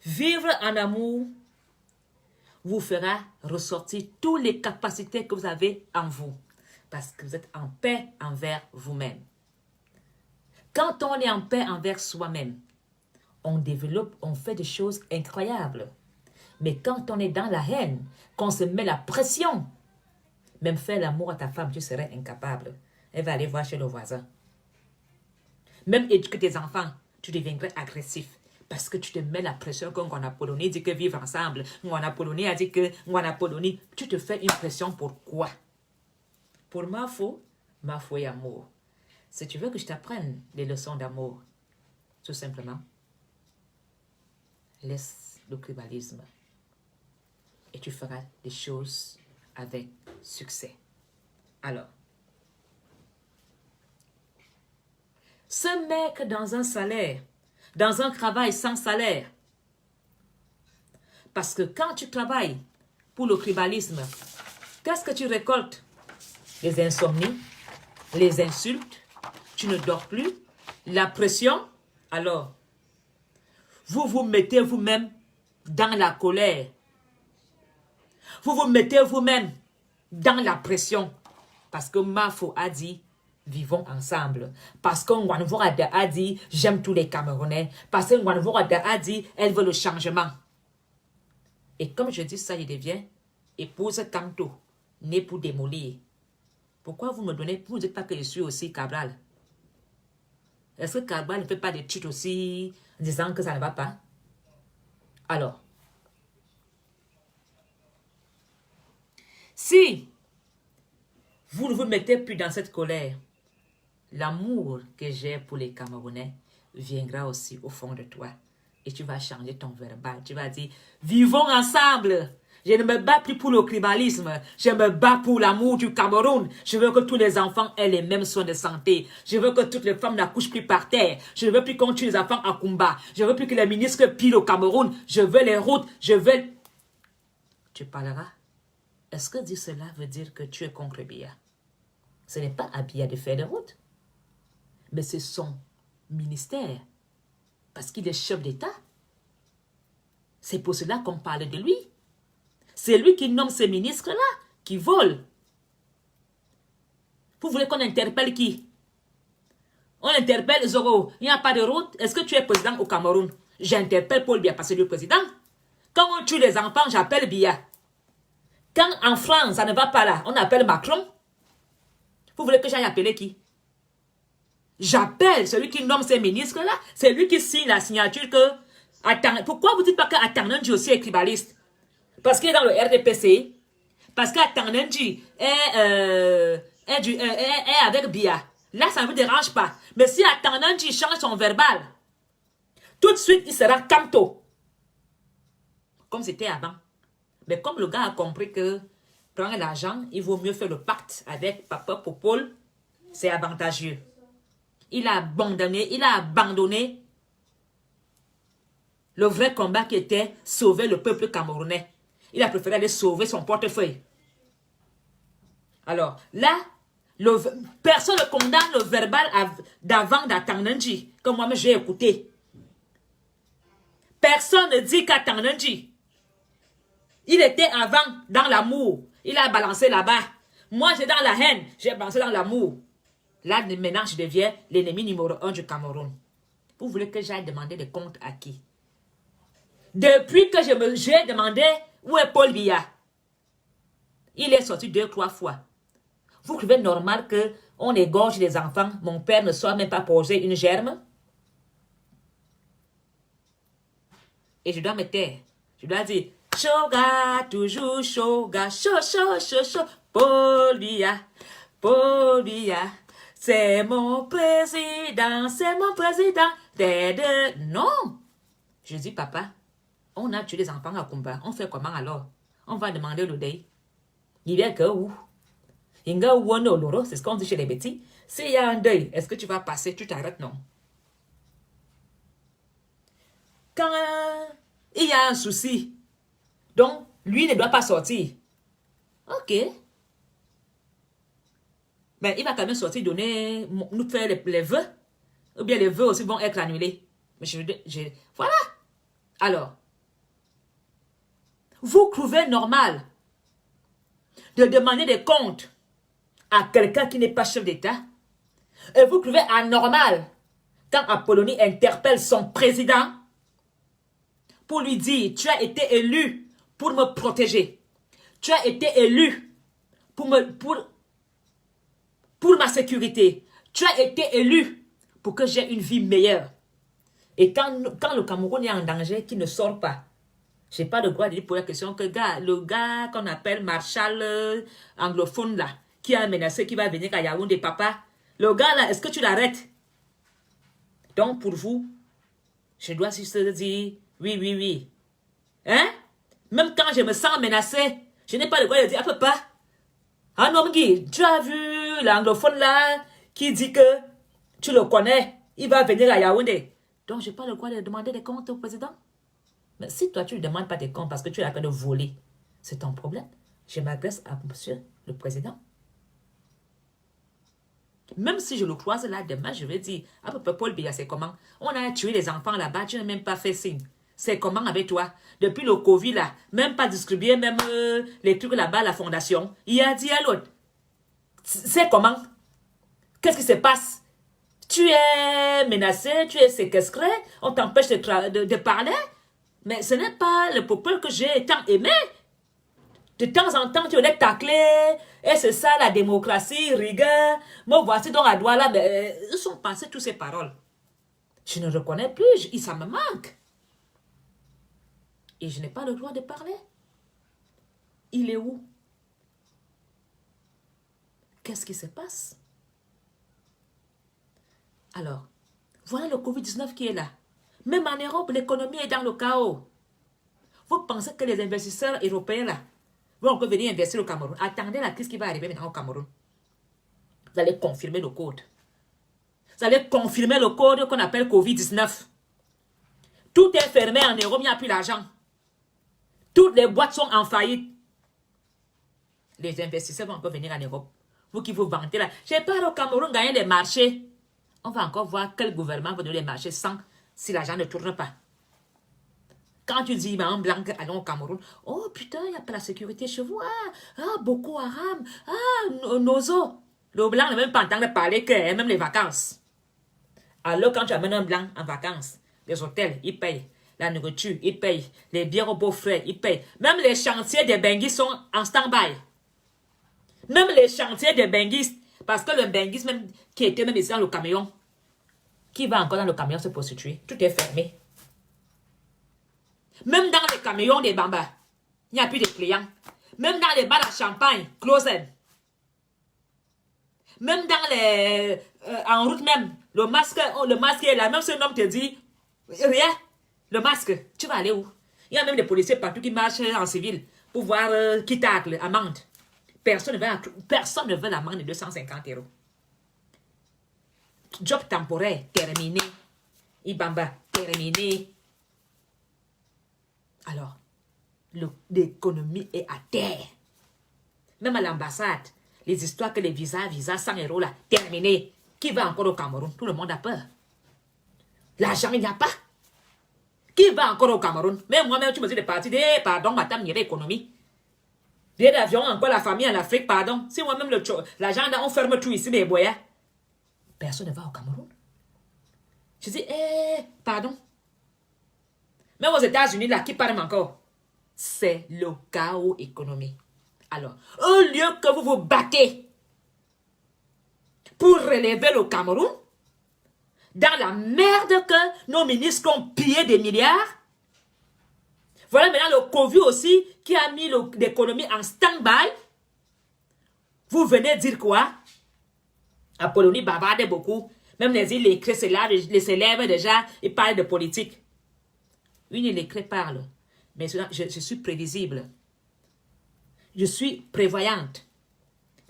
Vivre en amour vous fera ressortir toutes les capacités que vous avez en vous. Parce que vous êtes en paix envers vous-même. Quand on est en paix envers soi-même, on développe, on fait des choses incroyables. Mais quand on est dans la haine, qu'on se met la pression, même faire l'amour à ta femme, tu serais incapable. Elle va aller voir chez le voisin. Même éduquer tes enfants, tu deviendrais agressif. Parce que tu te mets la pression qu'on a Polonie dit que vivre ensemble. On a Polonie a dit que on a Polonie. Tu te fais une pression pour quoi? Pour Mafo et amour. Si tu veux que je t'apprenne les leçons d'amour, tout simplement, laisse le tribalisme. Et tu feras des choses avec succès. Alors, se mettre dans un salaire, dans un travail sans salaire. Parce que quand tu travailles pour le tribalisme, qu'est-ce que tu récoltes? Les insomnies, les insultes, tu ne dors plus, la pression. Alors, vous vous mettez vous-même dans la colère. Vous vous mettez vous-même dans la pression. Parce que Mafo a dit, vivons ensemble. Parce que Ngwanvorada a dit, j'aime tous les Camerounais. Parce que Ngwanvorada a dit, elle veut le changement. Et comme je dis ça, il devient épouse Kanto, née pour démolir. Pourquoi vous me donnez, vous ne dites pas que je suis aussi Cabral? Est-ce que Cabral ne fait pas d'études aussi, en disant que ça ne va pas? Alors, si vous ne vous mettez plus dans cette colère, l'amour que j'ai pour les Camerounais viendra aussi au fond de toi. Et tu vas changer ton verbal. Tu vas dire, vivons ensemble. Je ne me bats plus pour le tribalisme. Je me bats pour l'amour du Cameroun. Je veux que tous les enfants aient les mêmes soins de santé. Je veux que toutes les femmes n'accouchent plus par terre. Je ne veux plus qu'on tue les enfants à Kumba. Je ne veux plus que les ministres pillent au Cameroun. Je veux les routes. Je veux... Tu parleras. Est-ce que dire cela veut dire que tu es contre Biya? Ce n'est pas à Biya de faire des routes. Mais c'est son ministère. Parce qu'il est chef d'État. C'est pour cela qu'on parle de lui. C'est lui qui nomme ces ministres-là, qui volent. Vous voulez qu'on interpelle qui? On interpelle Zoro. Il n'y a pas de route. Est-ce que tu es président au Cameroun? J'interpelle Paul Biya parce que lui est président. Quand on tue les enfants, j'appelle Biya. Quand en France, ça ne va pas là, on appelle Macron. Vous voulez que j'aille appeler qui? J'appelle celui qui nomme ces ministres-là. C'est lui qui signe la signature que... Attends, pourquoi vous dites pas qu'Atananji aussi est tribaliste? Parce qu'il est dans le RDPC. Parce qu'Atananji est avec Biya. Là, ça ne vous dérange pas. Mais si Atananji change son verbal, tout de suite, il sera Kanto. Comme c'était avant. Mais comme le gars a compris que prendre l'argent, il vaut mieux faire le pacte avec Papa Popol, c'est avantageux. Il a abandonné le vrai combat qui était sauver le peuple camerounais. Il a préféré aller sauver son portefeuille. Alors, là, personne ne condamne le verbal d'avant d'Atananji, que moi-même j'ai écouté. Personne ne dit qu'Atananji, il était avant dans l'amour. Il a balancé là-bas. Moi, j'ai dans la haine, j'ai balancé dans l'amour. Là, maintenant, je deviens l'ennemi numéro 1 du Cameroun. Vous voulez que j'aille demander des comptes à qui? Depuis que j'ai demandé où est Paul Biya, il est sorti 2-3 fois. Vous trouvez normal qu'on égorge les enfants, mon père ne soit même pas posé une germe? Et je dois me taire. Je dois dire, Shoga, toujours Shoga, Shoga, Paul Biya, Paul Biya. C'est mon président, c'est mon président. Non. Je dis, papa, on a tué les enfants à Kumba. On fait comment alors? On va demander le deuil. Il est que où? C'est ce qu'on dit chez les bêtis. S'il y a un deuil, est-ce que tu vas passer? Tu t'arrêtes? Non. Quand il y a un souci, donc lui ne doit pas sortir. Ok. Mais il va quand même sortir, nous faire les vœux. Ou bien les vœux aussi vont être annulés. Mais voilà. Alors, vous trouvez normal de demander des comptes à quelqu'un qui n'est pas chef d'État? Et vous trouvez anormal quand Apollonie interpelle son président pour lui dire, tu as été élu pour me protéger. Tu as été élu pour ma sécurité. Tu as été élu pour que j'ai une vie meilleure. Et quand le Cameroun est en danger, qu'il ne sort pas, je n'ai pas le droit de lui poser la question que le gars qu'on appelle Marshall anglophone là, qui a menacé, qui va venir à Yaoundé, papa, le gars là, est-ce que tu l'arrêtes? Donc pour vous, je dois juste dire oui, oui, oui. Hein? Même quand je me sens menacé, je n'ai pas le droit de dire à papa, ah non, tu as vu l'anglophone là qui dit que tu le connais, il va venir à Yaoundé. Donc, je n'ai pas le droit de demander des comptes au président. Mais si toi, tu ne demandes pas des comptes parce que tu es en train de voler, c'est ton problème. Je m'adresse à monsieur le président. Même si je le croise là demain, je vais dire, ah, papa Paul Biya, c'est comment? On a tué les enfants là-bas, tu n'as même pas fait signe. C'est comment avec toi? Depuis le Covid là, même pas distribué, même les trucs là-bas, la fondation. Il a dit à l'autre, c'est comment? Qu'est-ce qui se passe? Tu es menacé, tu es séquestré, on t'empêche de parler. Mais ce n'est pas le peuple que j'ai tant aimé. De temps en temps, tu es taclé. Et c'est ça la démocratie, rigueur. Moi, voici donc à Douala. Mais ils sont passés toutes ces paroles. Je ne reconnais plus, ça me manque. Et je n'ai pas le droit de parler. Il est où? Qu'est-ce qui se passe? Alors, voilà le Covid-19 qui est là. Même en Europe, l'économie est dans le chaos. Vous pensez que les investisseurs européens là vont encore venir investir au Cameroun? Attendez la crise qui va arriver maintenant au Cameroun. Vous allez confirmer le code. Vous allez confirmer le code qu'on appelle Covid-19. Tout est fermé en Europe, il n'y a plus d'argent. Toutes les boîtes sont en faillite. Les investisseurs vont encore venir en Europe. Vous qui vous vantez là. J'ai peur au Cameroun gagner des marchés. On va encore voir quel gouvernement va donner les marchés sans si l'argent ne tourne pas. Quand tu dis, en blanc, allons au Cameroun. Oh putain, il n'y a pas la sécurité chez vous. Boko Haram. Nozo. Le blanc n'a même pas entendu parler que même les vacances. Alors quand tu amènes un blanc en vacances, les hôtels, ils payent. La nourriture, ils payent. Les bières au beau-frère, ils payent. Même les chantiers des benguis sont en stand-by. Même les chantiers des benguistes. Parce que le benguiste même, qui était même ici dans le camion, qui va encore dans le camion se prostituer, tout est fermé. Même dans les camions des bambas, il n'y a plus de clients. Même dans les bars à champagne, closed. Même dans les... en route même, le masque est là. Même si un homme te dit, rien, le masque, tu vas aller où? Il y a même des policiers partout qui marchent en civil pour voir qui tacle, amende. Personne ne veut l'amende de 250 €. Job temporaire, terminé. Ibamba, terminé. Alors, l'économie est à terre. Même à l'ambassade, les histoires que les visas 100 € là, terminé. Qui va encore au Cameroun? Tout le monde a peur. L'argent, il n'y a pas. Qui va encore au Cameroun? Même moi-même, tu me dis de partir. Pardon, madame, il y avait économie. Des avions, encore la famille en Afrique, pardon. Si moi-même, l'argent, on ferme tout ici, mais boya. Personne ne va au Cameroun. Je dis, pardon. Même aux États-Unis, là, qui parlent encore? C'est le chaos économique. Alors, au lieu que vous vous battez pour relever le Cameroun, dans la merde que nos ministres ont pillé des milliards, voilà maintenant le Covid aussi qui a mis l'économie en stand-by. Vous venez dire quoi? Apollonie bavarde beaucoup. Même les îles Lécré s'élèvent déjà et parlent de politique. Une île Lécré parle. Mais je suis prévisible. Je suis prévoyante.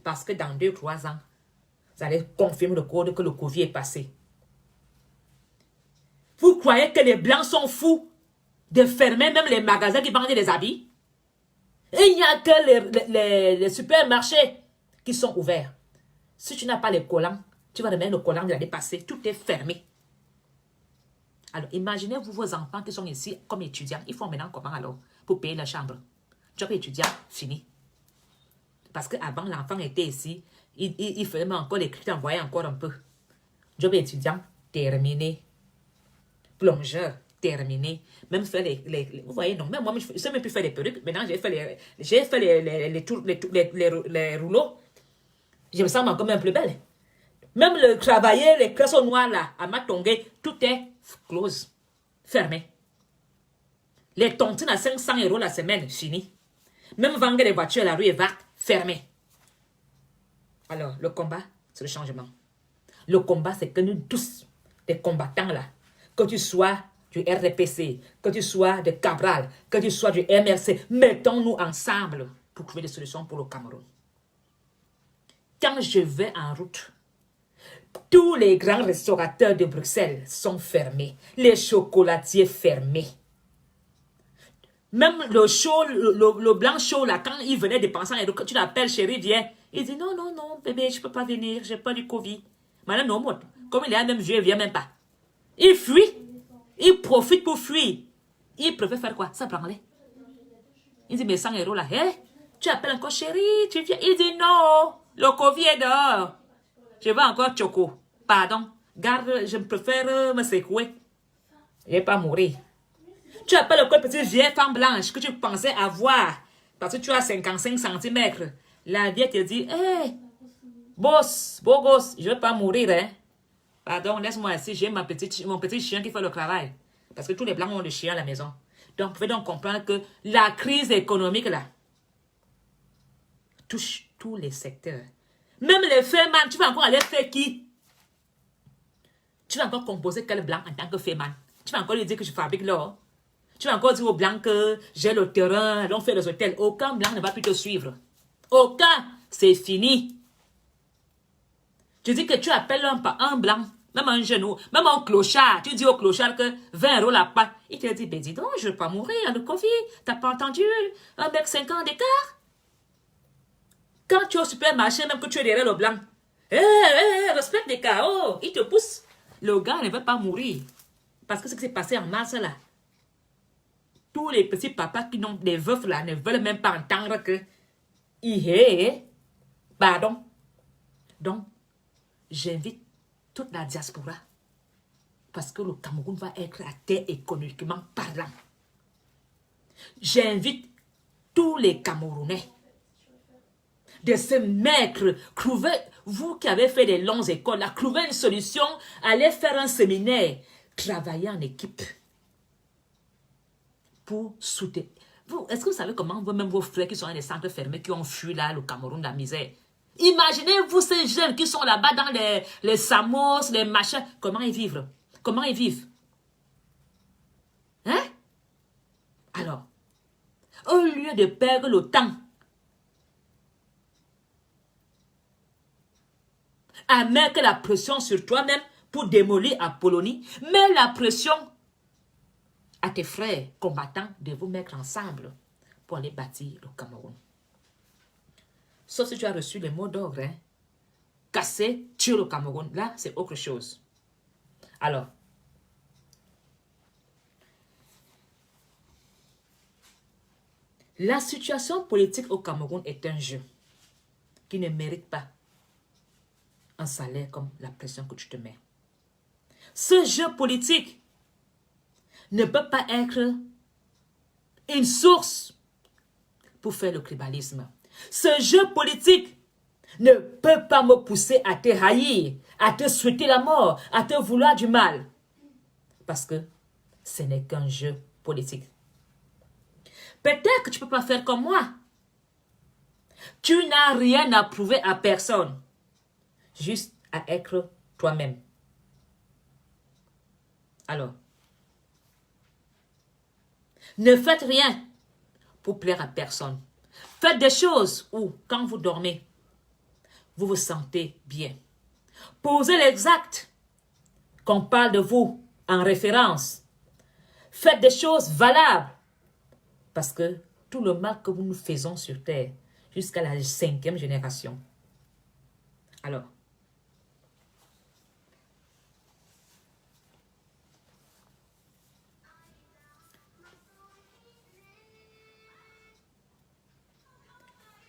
Parce que dans 2-3 ans, vous allez confirmer le code que le Covid est passé. Vous croyez que les Blancs sont fous de fermer même les magasins qui vendent des habits? Et il n'y a que les supermarchés qui sont ouverts. Si tu n'as pas les collants, tu vas remettre le collant de l'année passée. Tout est fermé. Alors, imaginez-vous vos enfants qui sont ici comme étudiants. Ils font maintenant comment alors pour payer la chambre? Job étudiant, fini. Parce qu'avant, l'enfant était ici. Il faisait encore les cris, envoyait encore un peu. Job étudiant, terminé. Plongeur, terminé. Même faire vous voyez, non, même moi, je ne sais même plus faire les perruques. Maintenant, j'ai fait les rouleaux. Je me sens encore même plus belle. Même le travailler, les cressons noirs là, à Matongé, tout est close, fermé. Les tontines à 500 € la semaine, fini. Même vendre les voitures à la rue est verte, fermé. Alors, le combat, c'est le changement. Le combat, c'est que nous tous, les combattants là, que tu sois du RDPC, que tu sois de Cabral, que tu sois du MRC, mettons-nous ensemble pour trouver des solutions pour le Cameroun. Quand je vais en route, tous les grands restaurateurs de Bruxelles sont fermés. Les chocolatiers fermés. Même le blanc chaud, là, quand il venait dépenser, tu l'appelles chérie, viens. Il dit non, non, non, bébé, je ne peux pas venir, j'ai pas du Covid. Maintenant, non, comme il est même vieux, il ne vient même pas. Il fuit. Il profite pour fuir. Il préfère faire quoi? Ça prend-les. Il dit, mais 100 € là, tu appelles encore chérie, tu viens. Il dit non, le Covid est dehors. Je veux encore choco. Pardon. Garde, je préfère me secouer. Je ne vais pas mourir. Tu appelles le petite vieille femme blanche que tu pensais avoir parce que tu as 55 cm. La vieille te dit, hé, boss, beau gosse, je ne vais pas mourir, hein. Pardon, laisse-moi ici, j'ai mon petit chien qui fait le travail. Parce que tous les blancs ont des chiens à la maison. Donc, vous pouvez donc comprendre que la crise économique, là, touche tous les secteurs. Même les fémans, tu vas encore aller faire qui? Tu vas encore composer quel blanc en tant que féman? Tu vas encore lui dire que je fabrique l'or? Tu vas encore dire aux blancs que j'ai le terrain, on fait les hôtels. Aucun blanc ne va plus te suivre. Aucun. C'est fini. Tu dis que tu appelles un blanc, même un genou, même un clochard. Tu dis au clochard que 20 € la pâte. Il te dit, ben dis donc, je ne vais pas mourir de Covid. T'as pas entendu? Un mec 5 ans d'écart. Quand tu es au supermarché, même que tu es derrière le blanc. Respecte les KO. Il te pousse. Le gars ne veut pas mourir. Parce que ce qui s'est passé en mars là. Tous les petits papas qui ont des veufs là ne veulent même pas entendre que pardon. Donc, j'invite toute la diaspora parce que le Cameroun va être à terre économiquement parlant. J'invite tous les Camerounais de se mettre, vous qui avez fait des longues écoles, là, trouver une solution, aller faire un séminaire, travailler en équipe. Pour soutenir. Est-ce que vous savez comment même vos frères qui sont dans les centres fermés, qui ont fui là, le Cameroun, la misère? Imaginez-vous ces jeunes qui sont là-bas dans les Samos, les machins. Comment ils vivent? Comment ils vivent? Hein? Alors, au lieu de perdre le temps à mettre la pression sur toi-même pour démolir Apollonie, mets la pression à tes frères combattants de vous mettre ensemble pour aller bâtir le Cameroun. Sauf si tu as reçu les mots d'ordre, hein. Casser, tuer le Cameroun. Là, c'est autre chose. Alors, la situation politique au Cameroun est un jeu qui ne mérite pas un salaire comme la pression que tu te mets. Ce jeu politique ne peut pas être une source pour faire le tribalisme. Ce jeu politique ne peut pas me pousser à te haïr, à te souhaiter la mort, à te vouloir du mal. Parce que ce n'est qu'un jeu politique. Peut-être que tu ne peux pas faire comme moi. Tu n'as rien à prouver à personne. Juste à être toi-même. Alors, ne faites rien pour plaire à personne. Faites des choses où, quand vous dormez, vous vous sentez bien. Posez les actes qu'on parle de vous en référence. Faites des choses valables. Parce que tout le mal que nous faisons sur terre, jusqu'à la 5e génération. Alors,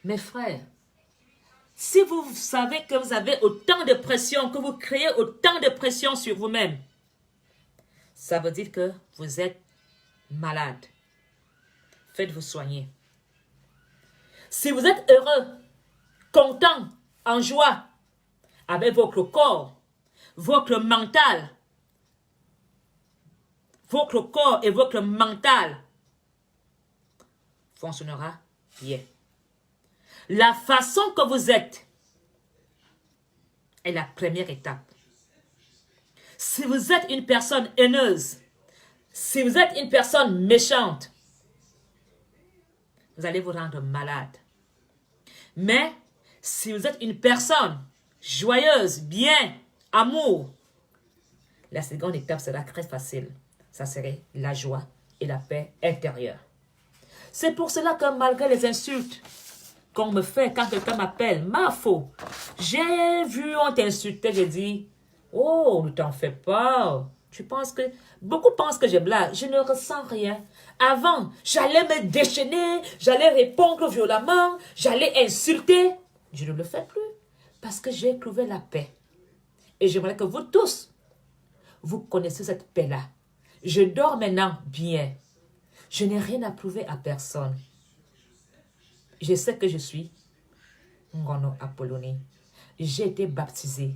mes frères, si vous savez que vous avez autant de pression, que vous créez autant de pression sur vous-même, ça veut dire que vous êtes malade. Faites-vous soigner. Si vous êtes heureux, content, en joie, avec votre corps, votre mental, votre corps et votre mental fonctionnera bien. La façon que vous êtes est la première étape. Si vous êtes une personne haineuse, si vous êtes une personne méchante, vous allez vous rendre malade. Mais si vous êtes une personne joyeuse, bien, amour, la seconde étape sera très facile. Ça serait la joie et la paix intérieure. C'est pour cela que malgré les insultes qu'on me fait quand quelqu'un m'appelle, ma faute, j'ai vu, on t'insultait, j'ai dit, oh, ne t'en fais pas. Tu penses que, beaucoup pensent que je blague, je ne ressens rien. Avant, j'allais me déchaîner, j'allais répondre violemment, j'allais insulter. Je ne le fais plus parce que j'ai trouvé la paix. Et j'aimerais que vous tous, vous connaissez cette paix-là. Je dors maintenant bien. Je n'ai rien à prouver à personne. Je sais que je suis Ngono Apollonie. J'ai été baptisé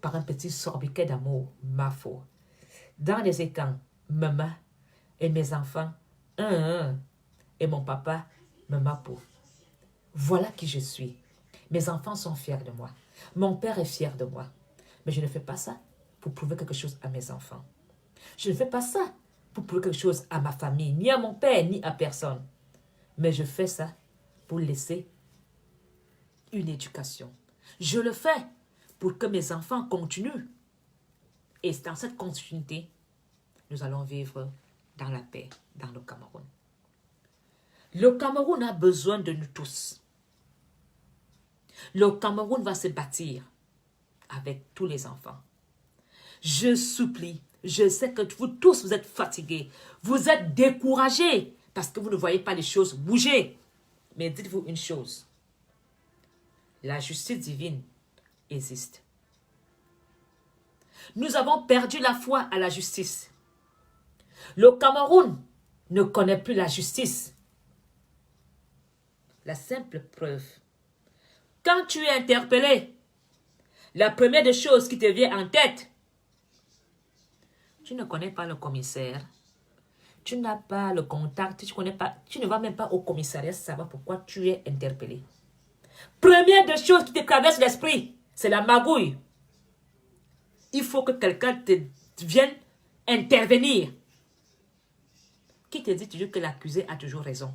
par un petit sorbiquet d'amour, Mafo. Dans les étangs, maman et mes enfants, un, et mon papa, Mamapo. Voilà qui je suis. Mes enfants sont fiers de moi. Mon père est fier de moi. Mais je ne fais pas ça pour prouver quelque chose à mes enfants. Je ne fais pas ça pour prouver quelque chose à ma famille, ni à mon père, ni à personne. Mais je fais ça pour laisser une éducation. Je le fais pour que mes enfants continuent. Et dans cette continuité, nous allons vivre dans la paix dans le Cameroun. Le Cameroun a besoin de nous tous. Le Cameroun va se bâtir avec tous les enfants. Je supplie, je sais que vous tous, vous êtes fatigués, vous êtes découragés parce que vous ne voyez pas les choses bouger. Mais dites-vous une chose, la justice divine existe. Nous avons perdu la foi à la justice. Le Cameroun ne connaît plus la justice. La simple preuve. Quand tu es interpellé, la première des choses qui te vient en tête, tu ne connais pas le commissaire, tu n'as pas le contact, tu ne vas même pas au commissariat savoir pourquoi tu es interpellé. Première des choses qui te traverse l'esprit, c'est la magouille. Il faut que quelqu'un te vienne intervenir. Qui te dit toujours que l'accusé a toujours raison?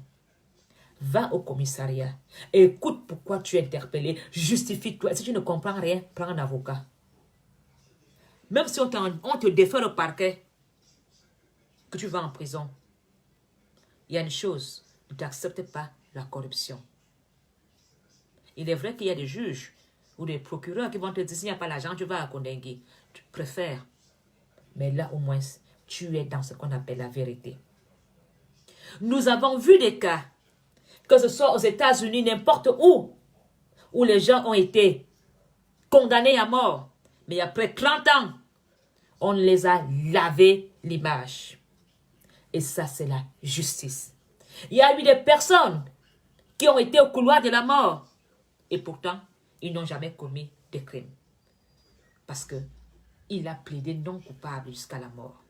Va au commissariat. Écoute pourquoi tu es interpellé. Justifie-toi. Si tu ne comprends rien, prends un avocat. Même si on te défère au parquet, que tu vas en prison, il y a une chose, tu n'acceptes pas la corruption. Il est vrai qu'il y a des juges ou des procureurs qui vont te dire s'il n'y a pas l'argent, tu vas à Kondengui. Tu préfères. Mais là, au moins, tu es dans ce qu'on appelle la vérité. Nous avons vu des cas, que ce soit aux États-Unis, n'importe où les gens ont été condamnés à mort. Mais après 30 ans, on les a lavé l'image. Et ça, c'est la justice. Il y a eu des personnes qui ont été au couloir de la mort. Et pourtant, ils n'ont jamais commis de crime. Parce que il a plaidé non coupable jusqu'à la mort.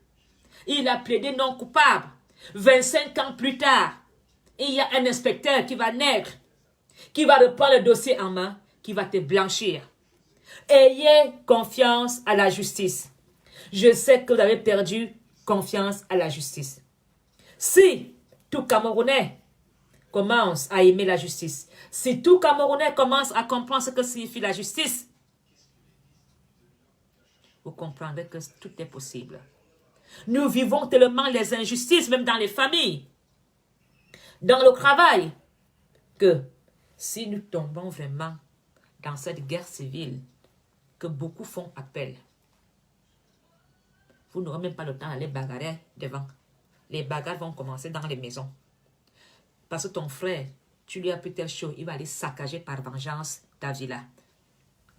Il a plaidé non coupable. 25 ans plus tard, il y a un inspecteur qui va naître, qui va reprendre le dossier en main, qui va te blanchir. Ayez confiance à la justice. Je sais que vous avez perdu confiance à la justice. Si tout Camerounais commence à aimer la justice, si tout Camerounais commence à comprendre ce que signifie la justice, vous comprendrez que tout est possible. Nous vivons tellement les injustices, même dans les familles, dans le travail, que si nous tombons vraiment dans cette guerre civile, que beaucoup font appel, vous n'aurez même pas le temps d'aller bagarrer devant. Les bagarres vont commencer dans les maisons. Parce que ton frère, tu lui as pris telle chose, il va aller saccager par vengeance ta villa.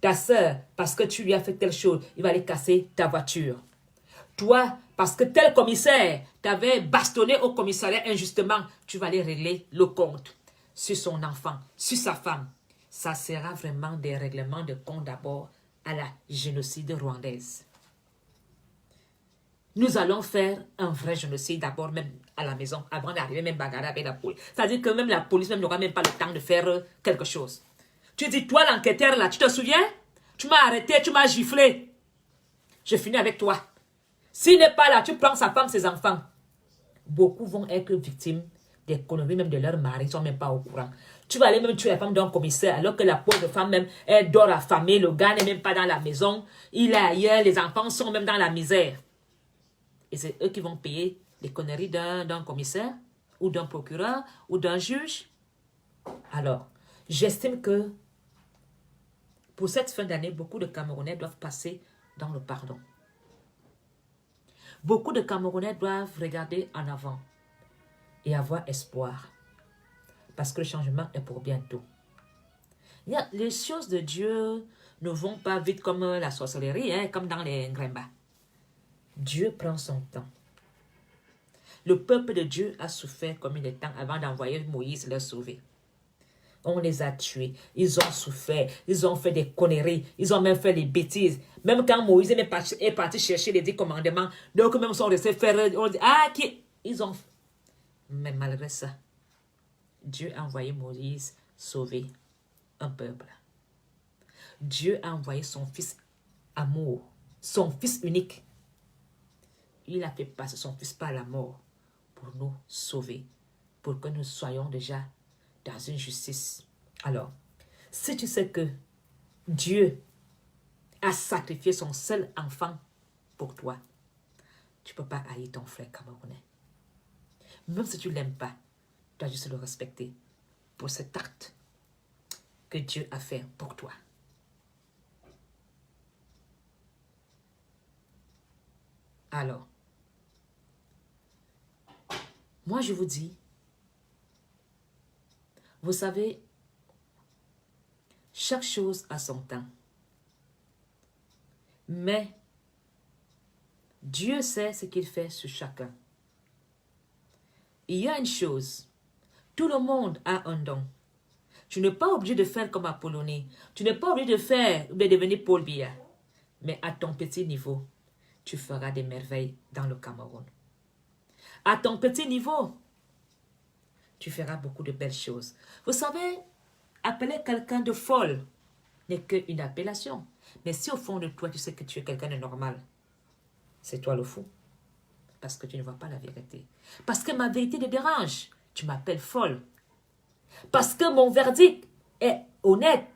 Ta soeur, parce que tu lui as fait telle chose, il va aller casser ta voiture. Toi, parce que tel commissaire t'avait bastonné au commissariat injustement, tu vas aller régler le compte sur son enfant, sur sa femme. Ça sera vraiment des règlements de compte d'abord à la génocide rwandaise. Nous allons faire un vrai génocide d'abord même à la maison, avant d'arriver même bagarrer avec la police. C'est-à-dire que même la police n'aura même pas le temps de faire quelque chose. Tu dis, toi l'enquêteur là, tu te souviens? Tu m'as arrêté, tu m'as giflé. Je finis avec toi. S'il n'est pas là, tu prends sa femme, ses enfants. Beaucoup vont être victimes des conneries même de leur mari, ils ne sont même pas au courant. Tu vas aller même tuer la femme d'un commissaire alors que la pauvre femme même, elle dort affamée, le gars n'est même pas dans la maison, il est ailleurs, les enfants sont même dans la misère. Et c'est eux qui vont payer les conneries d'un commissaire, ou d'un procureur, ou d'un juge. Alors, j'estime que pour cette fin d'année, beaucoup de Camerounais doivent passer dans le pardon. Beaucoup de Camerounais doivent regarder en avant et avoir espoir. Parce que le changement est pour bientôt. Les choses de Dieu ne vont pas vite comme la sorcellerie, hein, comme dans les Ngrimba. Dieu prend son temps. Le peuple de Dieu a souffert comme il est temps avant d'envoyer Moïse leur sauver. On les a tués, ils ont souffert, ils ont fait des conneries, ils ont même fait des bêtises. Même quand Moïse est parti chercher les 10 commandements, donc même sont restés faire, on dit, ah, qui? Ils ont... Mais malgré ça, Dieu a envoyé Moïse sauver un peuple. Dieu a envoyé son fils amour, son fils unique. Il a fait passer son fils par la mort pour nous sauver, pour que nous soyons déjà dans une justice. Alors, si tu sais que Dieu a sacrifié son seul enfant pour toi, tu ne peux pas haïr ton frère camerounais. Même si tu ne l'aimes pas, tu dois juste le respecter pour cet acte que Dieu a fait pour toi. Alors, moi je vous dis, vous savez, chaque chose a son temps. Mais Dieu sait ce qu'il fait sur chacun. Il y a une chose, tout le monde a un don. Tu n'es pas obligé de faire comme Apollonie. Tu n'es pas obligé de devenir Paul Biya. Mais à ton petit niveau, tu feras des merveilles dans le Cameroun. À ton petit niveau, tu feras beaucoup de belles choses. Vous savez, appeler quelqu'un de folle n'est qu'une appellation. Mais si au fond de toi, tu sais que tu es quelqu'un de normal, c'est toi le fou. Parce que tu ne vois pas la vérité. Parce que ma vérité te dérange. Tu m'appelles folle. Parce que mon verdict est honnête.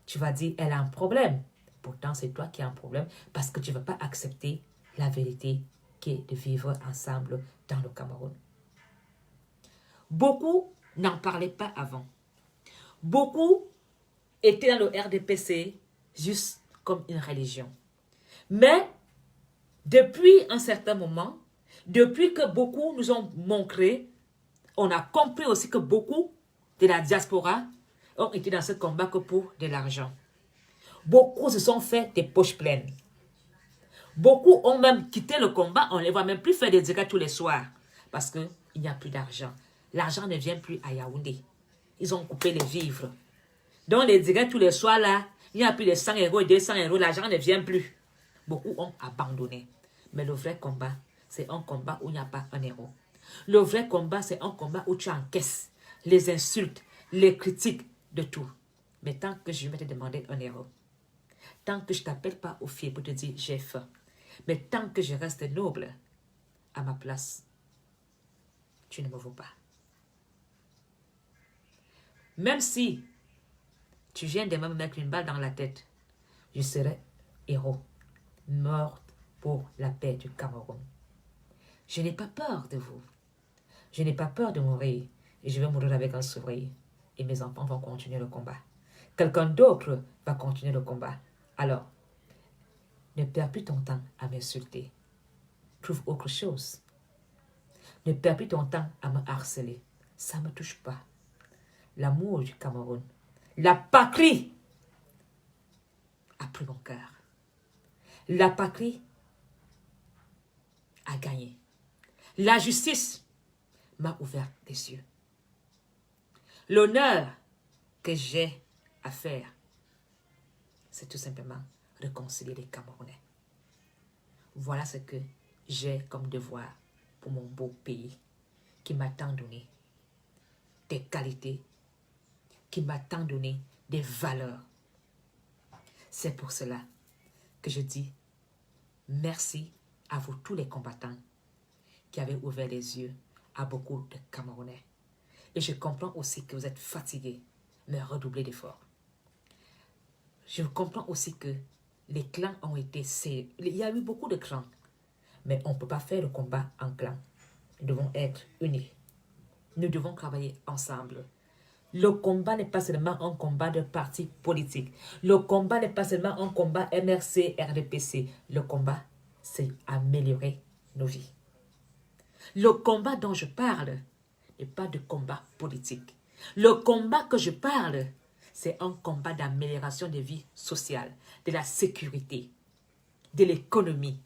Tu vas dire, elle a un problème. Pourtant, c'est toi qui as un problème parce que tu ne veux pas accepter la vérité qui est de vivre ensemble dans le Cameroun. Beaucoup n'en parlaient pas avant. Beaucoup étaient dans le RDPC juste comme une religion. Mais depuis un certain moment, depuis que beaucoup nous ont montré, on a compris aussi que beaucoup de la diaspora ont été dans ce combat que pour de l'argent. Beaucoup se sont fait des poches pleines. Beaucoup ont même quitté le combat, on ne les voit même plus faire des directs tous les soirs parce qu'il n'y a plus d'argent. L'argent ne vient plus à Yaoundé. Ils ont coupé les vivres. Donc les directs tous les soirs là, il n'y a plus de 100 € et 200 €, l'argent ne vient plus. Beaucoup ont abandonné. Mais le vrai combat, c'est un combat où il n'y a pas un euro. Le vrai combat, c'est un combat où tu encaisses les insultes, les critiques, de tout. Mais tant que je vais te demander un euro, tant que je ne t'appelle pas au fier pour te dire j'ai faim, mais tant que je reste noble à ma place, tu ne me vaux pas. Même si tu viens de me mettre une balle dans la tête, je serai héros, morte pour la paix du Cameroun. Je n'ai pas peur de vous. Je n'ai pas peur de mourir. Et je vais mourir avec un sourire. Et mes enfants vont continuer le combat. Quelqu'un d'autre va continuer le combat. Alors, ne perds plus ton temps à m'insulter. Trouve autre chose. Ne perds plus ton temps à me harceler. Ça ne me touche pas. L'amour du Cameroun, la patrie a pris mon cœur. La patrie a gagné. La justice m'a ouvert les yeux. L'honneur que j'ai à faire, c'est tout simplement réconcilier les Camerounais. Voilà ce que j'ai comme devoir pour mon beau pays qui m'a tant donné des qualités, qui m'a tant donné des valeurs. C'est pour cela que je dis merci à vous tous les combattants qui avez ouvert les yeux à beaucoup de Camerounais. Et je comprends aussi que vous êtes fatigués, mais redoublez d'efforts. Je comprends aussi que les clans ont été... Il y a eu beaucoup de clans, mais on ne peut pas faire le combat en clan. Nous devons être unis. Nous devons travailler ensemble. Le combat n'est pas seulement un combat de parti politique. Le combat n'est pas seulement un combat MRC, RDPC. Le combat, c'est améliorer nos vies. Le combat dont je parle n'est pas de combat politique. Le combat que je parle, c'est un combat d'amélioration des vies sociales, de la sécurité, de l'économie,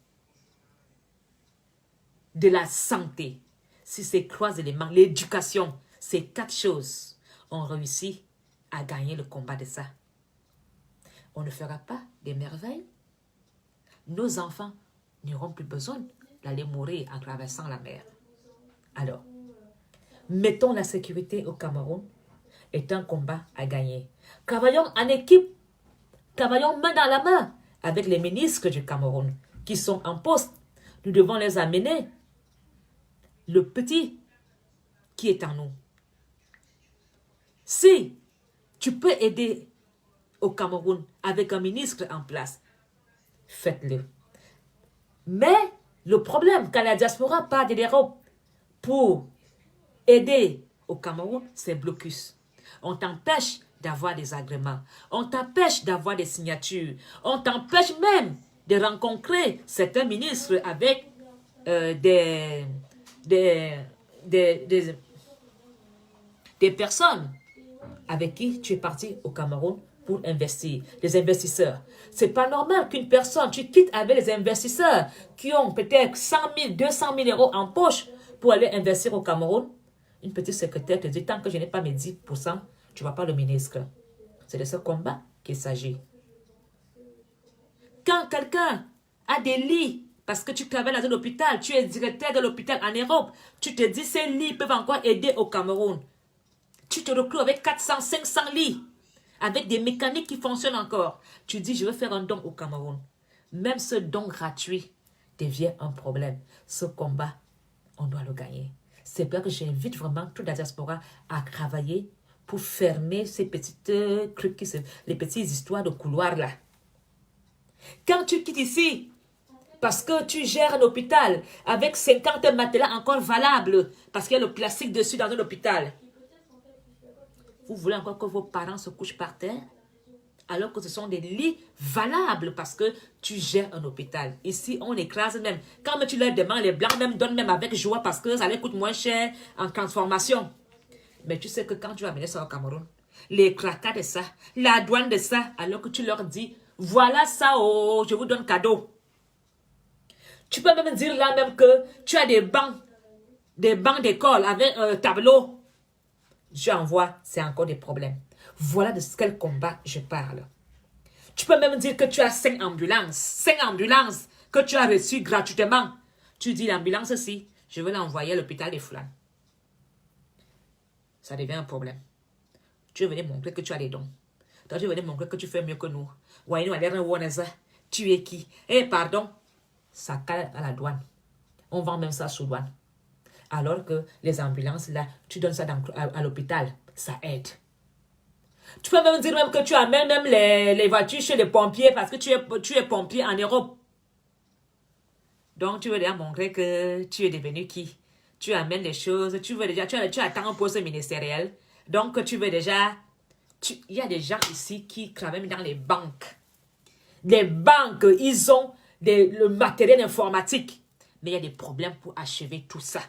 de la santé. Si ces trois éléments, l'éducation, ces 4 choses, on réussit à gagner le combat de ça. On ne fera pas des merveilles. Nos enfants n'auront plus besoin d'aller mourir en traversant la mer. Alors, mettons la sécurité au Cameroun est un combat à gagner. Travaillons en équipe, travaillons main dans la main avec les ministres du Cameroun qui sont en poste. Nous devons les amener le petit qui est en nous. Si tu peux aider au Cameroun avec un ministre en place, faites-le. Mais le problème, quand la diaspora part de l'Europe pour aider au Cameroun, c'est blocus. On t'empêche d'avoir des agréments. On t'empêche d'avoir des signatures. On t'empêche même de rencontrer certains ministres avec des personnes avec qui tu es parti au Cameroun pour investir, des investisseurs. C'est pas normal qu'une personne, tu quittes avec les investisseurs qui ont peut-être 100 000, 200 000 euros en poche pour aller investir au Cameroun. Une petite secrétaire te dit, tant que je n'ai pas mes 10%, tu ne vas pas le ministre. C'est de ce combat qu'il s'agit. Quand quelqu'un a des lits, parce que tu travailles dans un hôpital, tu es directeur de l'hôpital en Europe, tu te dis, ces lits peuvent encore aider au Cameroun. Tu te retrouves avec 400, 500 lits, avec des mécaniques qui fonctionnent encore. Tu dis, je veux faire un don au Cameroun. Même ce don gratuit devient un problème. Ce combat, on doit le gagner. C'est pour ça que j'invite vraiment toute la diaspora à travailler pour fermer ces petites trucs, les petites histoires de couloir là. Quand tu quittes ici, parce que tu gères un hôpital avec 50 matelas encore valables, parce qu'il y a le plastique dessus dans un hôpital, vous voulez encore que vos parents se couchent par terre? Alors que ce sont des lits valables parce que tu gères un hôpital. Ici, on écrase même. Quand tu leur demandes, les blancs même donnent même avec joie parce que ça les coûte moins cher en transformation. Mais tu sais que quand tu vas amener ça au Cameroun, les cracas de ça, la douane de ça, alors que tu leur dis, voilà ça, oh, je vous donne cadeau. Tu peux même dire là même que tu as des bancs d'école avec un tableau. Je envoie, c'est encore des problèmes. Voilà de quel combat je parle. Tu peux même dire que tu as 5 ambulances. 5 ambulances que tu as reçues gratuitement. Tu dis l'ambulance aussi, je veux l'envoyer à l'hôpital des Foulan. Ça devient un problème. Tu veux venir montrer que tu as des dons. Toi, tu veux venir montrer que tu fais mieux que nous. Tu es qui? Eh, pardon. Ça cale à la douane. On vend même ça sous douane. Alors que les ambulances, là, tu donnes ça à l'hôpital. Ça aide. Tu peux même dire même que tu amènes même les voitures chez les pompiers parce que tu es pompier en Europe. Donc, tu veux déjà montrer que tu es devenu qui? Tu amènes les choses, tu attends un poste ministériel. Donc, tu veux déjà... Il y a des gens ici qui travaillent dans les banques. Les banques, ils ont le matériel informatique. Mais il y a des problèmes pour achever tout ça.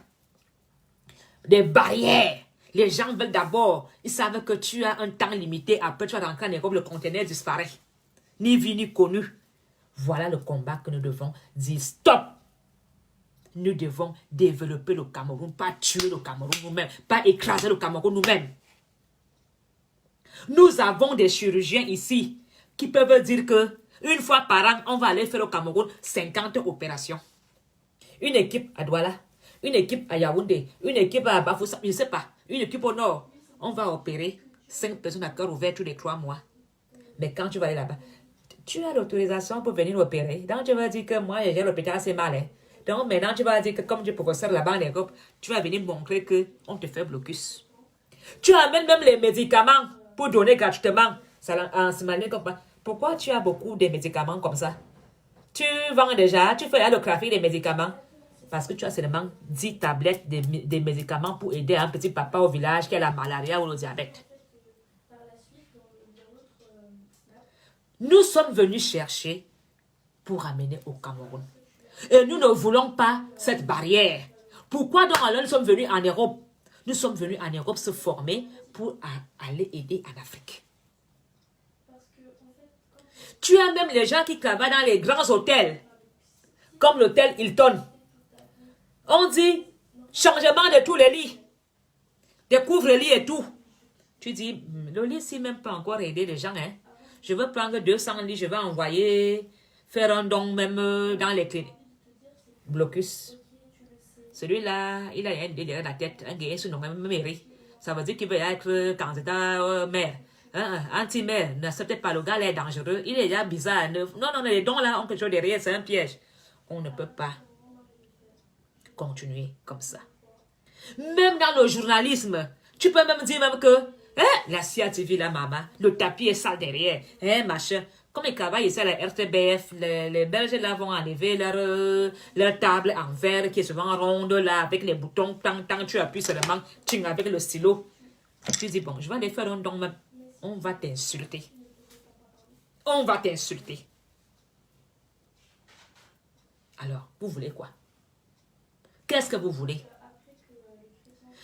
Des barrières. Les gens veulent d'abord, ils savent que tu as un temps limité. Après, tu vas rentrer en Europe, le conteneur disparaît. Ni vu, ni connu. Voilà le combat que nous devons dire stop. Nous devons développer le Cameroun, pas tuer le Cameroun nous-mêmes, pas écraser le Cameroun nous-mêmes. Nous avons des chirurgiens ici qui peuvent dire que une fois par an, on va aller faire au Cameroun 50 opérations. Une équipe à Douala, une équipe à Yaoundé, une équipe à Bafoussa, je ne sais pas, une équipe au nord. On va opérer 5 personnes à cœur ouvert tous les 3 mois. Mais quand tu vas aller là-bas, tu as l'autorisation pour venir opérer. Donc tu vas dire que moi, j'ai l'hôpital, c'est mal. Hein? Donc maintenant, tu vas dire que comme tu es professeur là-bas en Europe, tu vas venir montrer qu'on te fait blocus. Tu amènes même les médicaments pour donner gratuitement. Pourquoi tu as beaucoup de médicaments comme ça? Tu vends déjà, tu fais l'allographie des médicaments. Parce que tu as seulement 10 tablettes de médicaments pour aider un petit papa au village qui a la malaria ou le diabète. Nous sommes venus chercher pour amener au Cameroun. Et nous ne voulons pas cette barrière. Pourquoi donc alors nous sommes venus en Europe? Nous sommes venus en Europe se former pour aller aider en Afrique. Tu as même les gens qui travaillent dans les grands hôtels, comme l'hôtel Hilton. On dit changement de tous les lits. Découvre le lit et tout. Tu dis, le lit, si même pas encore aider les gens, hein. Je veux prendre 200 lits, je vais envoyer, faire un don même dans les cliniques. Blocus. Celui-là, il a une idée derrière la tête, un gars sur nos mêmes mairie. Ça veut dire qu'il veut être candidat maire. Anti-maire, n'acceptez pas, le gars là est dangereux, il est déjà bizarre. Non, non, les dons là ont quelque chose derrière, c'est un piège. On ne peut pas continuer comme ça. Même dans le journalisme, tu peux même dire même que la CIA TV, la maman, le tapis est sale derrière, machin. Comme ils travaillent ici à la RTBF, les Belges là vont enlever leur table en verre qui est souvent ronde là, avec les boutons, tant tu appuies seulement, avec le stylo. Tu dis, bon, je vais aller faire un don même. On va t'insulter. On va t'insulter. Alors, vous voulez quoi? Qu'est-ce que vous voulez?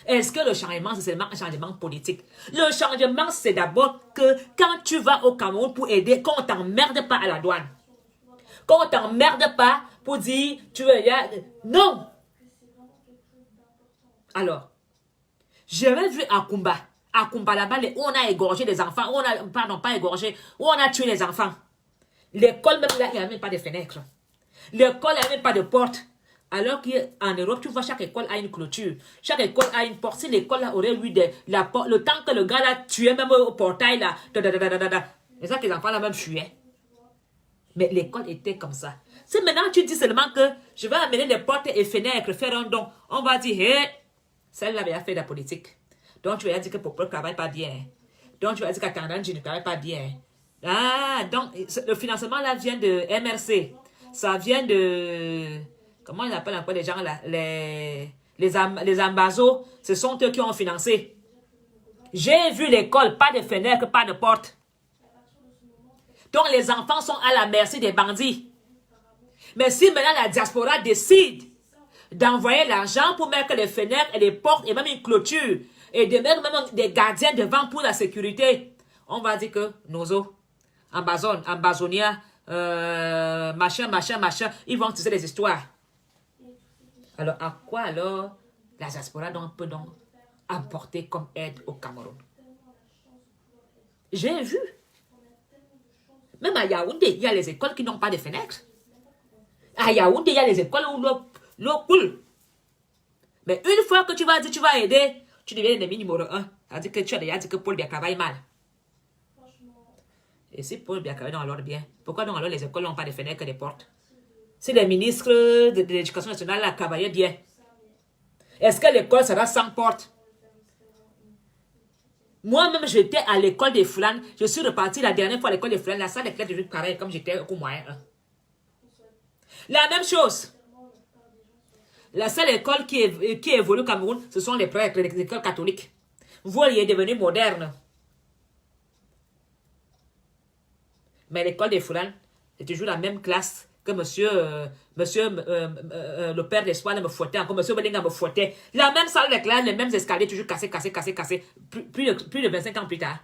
Est-ce que le changement, c'est seulement un changement politique? Le changement, c'est d'abord que quand tu vas au Cameroun pour aider, qu'on ne t'emmerde pas à la douane. Qu'on ne t'emmerde pas pour dire, tu veux y aller. Non! Alors, j'avais vu à Kumba. À Kumba, là-bas, où on a égorgé les enfants. Pardon, pas égorgé. Où on a tué les enfants. L'école, même là, il n'y a même pas de fenêtres. L'école, il n'y a même pas de porte. Alors qu'en Europe, tu vois, chaque école a une clôture. Chaque école a une porte. Si l'école aurait eu la porte, le temps que le gars là tuait, même au portail là, c'est ça que les enfants là même fuyaient. Mais l'école était comme ça. Si maintenant tu dis seulement que je vais amener les portes et fenêtres, faire un don, on va dire, hé, celle-là avait fait de la politique. Donc tu vas dire que Popol ne travaille pas bien. Donc tu vas dire que Kandanji ne travaille pas bien. Ah, donc le financement là vient de MRC. Ça vient de... Comment ils appellent encore les gens là? Les ambazos, ce sont eux qui ont financé. J'ai vu l'école, pas de fenêtres, pas de porte. Donc les enfants sont à la merci des bandits. Mais si maintenant la diaspora décide d'envoyer l'argent pour mettre les fenêtres et les portes et même une clôture et de mettre même des gardiens devant pour la sécurité, on va dire que Nozo, Ambazonia, machin, ils vont utiliser les histoires. Alors, à quoi alors la diaspora peut donc apporter comme aide au Cameroun? J'ai vu. Même à Yaoundé, il y a les écoles qui n'ont pas de fenêtres. À Yaoundé, il y a les écoles où l'eau coule. Mais une fois que tu vas dire tu vas aider, tu deviens l'ennemi numéro 1. C'est-à-dire que tu as déjà dit que Paul Biya travaille mal. Et si Paul Biya travaille dans l'ordre bien, pourquoi donc alors les écoles n'ont pas de fenêtres que des portes? Si les ministres de l'Éducation nationale la travaillaient bien, est-ce que l'école sera sans porte? Moi-même, j'étais à l'école des Foulan. Je suis reparti la dernière fois à l'école des Foulan. La salle des classes de pareil comme j'étais au cours moyen 1. La même chose. La seule école qui évolue au Cameroun, ce sont les prêtres, les écoles catholiques. Vous, il est devenu moderne. Mais l'école des Foulan, c'est toujours la même classe que le père d'Espoir me fouettait, encore monsieur Belinga me fouettait. La même salle de classe, les mêmes escaliers, toujours cassés. Plus de 25 ans plus tard.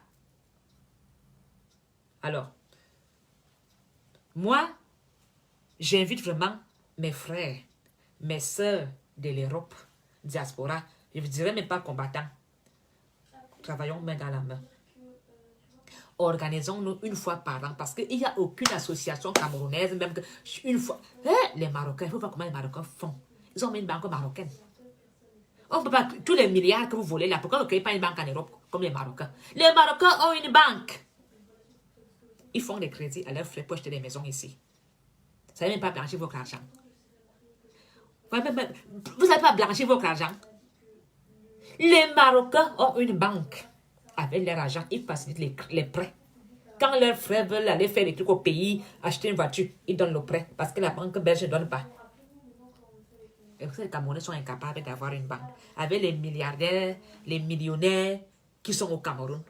Alors, moi, j'invite vraiment mes frères, mes soeurs de l'Europe, diaspora, je ne vous dirais même pas combattants. Travaillons main dans la main. Organisons-nous une fois par an parce qu'il n'y a aucune association camerounaise, même une fois. Les Marocains, il faut voir comment les Marocains font. Ils ont mis une banque marocaine. On peut pas, tous les milliards que vous volez là, pourquoi vous ne créez pas une banque en Europe comme les Marocains? Les Marocains ont une banque. Ils font des crédits à leurs frais pour acheter des maisons ici. Vous ne savez même pas blanchir votre argent. Vous ne savez pas blanchir votre argent. Les Marocains ont une banque. Avec leur argent, ils facilitent les prêts. Quand leurs frères veulent aller faire des trucs au pays, acheter une voiture, ils donnent le prêt. Parce que la banque belge ne donne pas. Et vous savez, les Camerounais sont incapables d'avoir une banque. Avec les milliardaires, les millionnaires qui sont au Cameroun.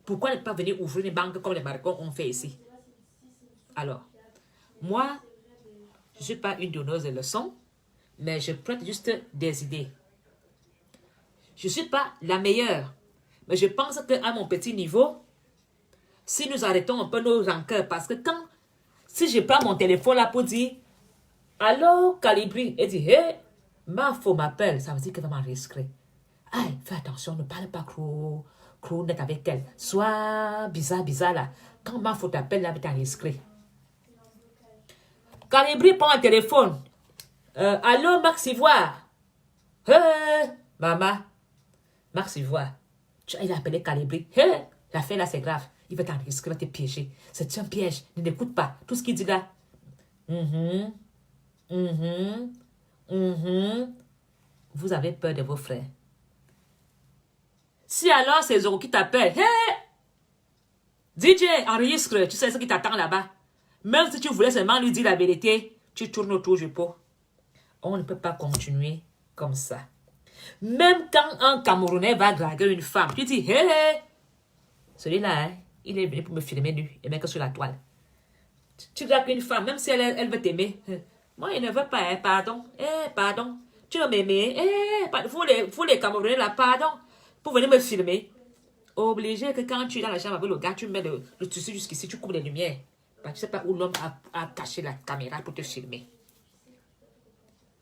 Pourquoi ne pas venir ouvrir une banque comme les Marocains ont fait ici? Alors, moi, je ne suis pas une donneuse de leçons, mais je prête juste des idées. Je ne suis pas la meilleure. Mais je pense qu'à mon petit niveau, si nous arrêtons un peu nos rancœurs, parce que quand Si je prends mon téléphone là pour dire, allô, Calibri, et dit, hé, ma faux m'appelle, ça veut dire qu'elle va m'enregistrer. Aïe, fais attention, ne parle pas trop net avec elle. Sois bizarre là. Quand ma faux t'appelle, là, elle va t'enregistrer. Calibri prend un téléphone. Allô, Max Ivoire. Maman. Max Ivoire. Il a appelé Calibri. L'affaire là, c'est grave. Il va t'enregistrer, il va te piéger. C'est un piège. Ne l'écoute pas. Tout ce qu'il dit là. Vous avez peur de vos frères. Si alors c'est Zoro qui t'appelle, DJ, enregistre, tu sais ce qui t'attend là-bas. Même si tu voulais seulement lui dire la vérité, tu tournes autour du pot. On ne peut pas continuer comme ça. Même quand un Camerounais va draguer une femme, tu dis, celui-là, hein, il est venu pour me filmer nu et mettre sur la toile. Tu dragues une femme, même si elle veut t'aimer. Moi, il ne veut pas, pardon. Pardon. Tu veux m'aimer. Vous les Camerounais là, pardon. Pour venir me filmer. Obligé que quand tu es dans la chambre avec le gars, tu mets le tissu jusqu'ici, tu coupes les lumières. Bah, tu ne sais pas où l'homme a caché la caméra pour te filmer.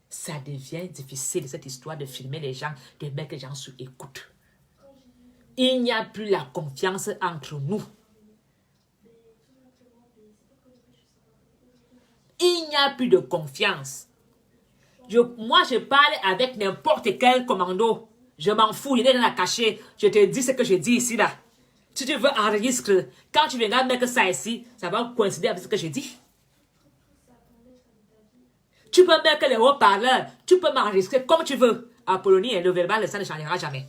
Ça devient difficile, cette histoire de filmer les gens, de mettre les gens sous écoute. Il n'y a plus la confiance entre nous. Il n'y a plus de confiance. Moi, je parle avec n'importe quel commando. Je m'en fous, il est dans la cachée. Je te dis ce que je dis ici, là. Si tu veux enregistrer, quand tu viendras mettre ça ici, ça va coïncider avec ce que je dis. Tu peux mettre les haut-parleurs, tu peux m'enregistrer comme tu veux. Apollonie et le verbal, ça ne changera jamais.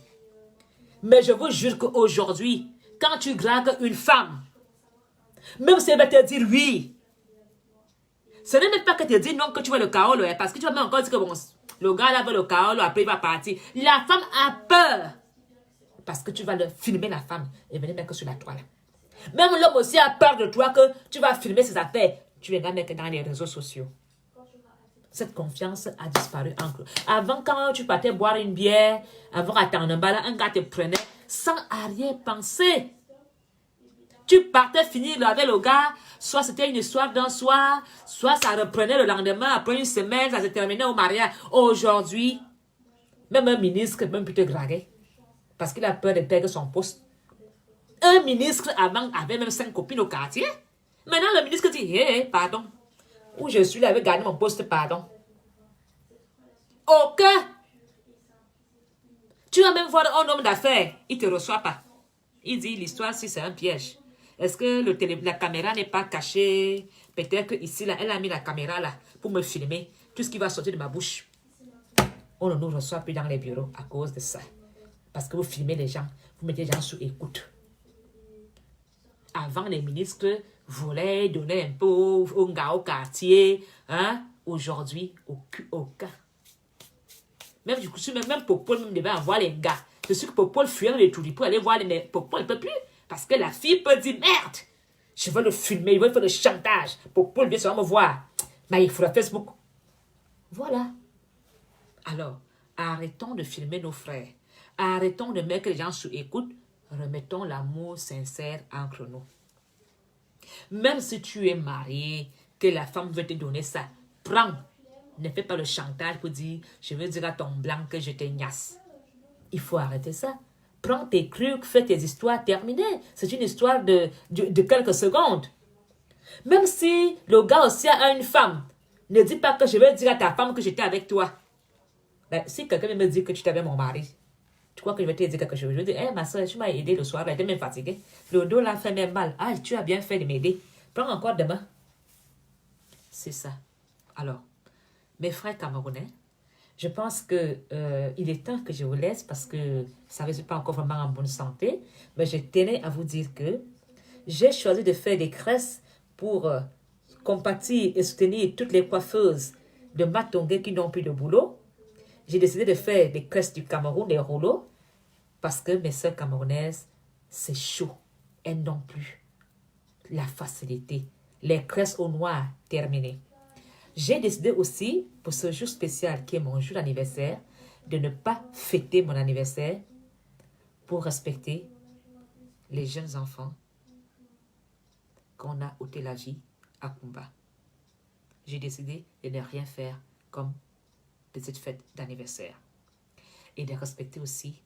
Mais je vous jure qu'aujourd'hui, quand tu dragues une femme, même si elle va te dire oui, ce n'est même pas que te dire non que tu veux le chaos, parce que tu vas même encore dire que bon, le gars là veut le chaos, après il va partir. La femme a peur. Parce que tu vas le filmer la femme et venir mettre sur la toile. Même l'homme aussi a peur de toi que tu vas filmer ses affaires. Tu vas mettre dans les réseaux sociaux. Cette confiance a disparu encore. Avant, quand tu partais boire une bière, avant d'attendre un gars te prenait sans arrière-pensée. Tu partais finir avec le gars, soit c'était une histoire d'un soir, soit ça reprenait le lendemain, après une semaine, ça se terminait au mariage. Aujourd'hui, même un ministre même peut te draguer parce qu'il a peur de perdre son poste. Un ministre avant avait même 5 copines au quartier. Maintenant, le ministre dit, pardon, où je suis là, avec gagné mon poste, pardon. Ok. Tu vas même voir un homme d'affaires, il ne te reçoit pas. Il dit, l'histoire, si c'est un piège. Est-ce que la caméra n'est pas cachée? Peut-être qu'ici, là, elle a mis la caméra là pour me filmer. Tout ce qui va sortir de ma bouche. On ne nous reçoit plus dans les bureaux à cause de ça. Parce que vous filmez les gens, vous mettez les gens sous écoute. Avant, les ministres voulaient donner un peu au gars au quartier. Hein? Aujourd'hui, aucun. Même du coup, même Popol même devait avoir les gars. Je suis que Popol fuyait les tout pour aller voir les Popol ne peut plus. Parce que la fille peut dire, merde, je veux le filmer, il veut faire le chantage. Popol vient seulement me voir. Mais il faudra Facebook. Voilà. Alors, arrêtons de filmer nos frères. Arrêtons de mettre les gens sous écoute. Remettons l'amour sincère entre nous. Même si tu es marié, que la femme veut te donner ça, prends. Ne fais pas le chantage pour dire, je veux dire à ton blanc que je te gnasse. Il faut arrêter ça. Prends tes trucs, fais tes histoires terminées. C'est une histoire de quelques secondes. Même si le gars aussi a une femme, ne dis pas que je vais dire à ta femme que j'étais avec toi. Ben, si quelqu'un me dit que tu t'avais mon mari, tu crois que je vais te dire quelque chose? Je vais dire, ma soeur, tu m'as aidé le soir, elle était même fatiguée. Le dos là fait même mal. Ah, tu as bien fait de m'aider. Prends encore demain. C'est ça. Alors, mes frères camerounais, je pense que il est temps que je vous laisse parce que ça ne suis pas encore vraiment en bonne santé. Mais je tenais à vous dire que j'ai choisi de faire des cresses pour compatir et soutenir toutes les coiffeuses de Matongé qui n'ont plus de boulot. J'ai décidé de faire des cresses du Cameroun, des rouleaux, parce que mes soeurs camerounaises, c'est chaud. Elles n'ont plus la facilité. Les cresses au noir, terminées. J'ai décidé aussi, pour ce jour spécial qui est mon jour d'anniversaire, de ne pas fêter mon anniversaire pour respecter les jeunes enfants qu'on a ôté la vie à Kumba. J'ai décidé de ne rien faire comme petite fête d'anniversaire. Et de respecter aussi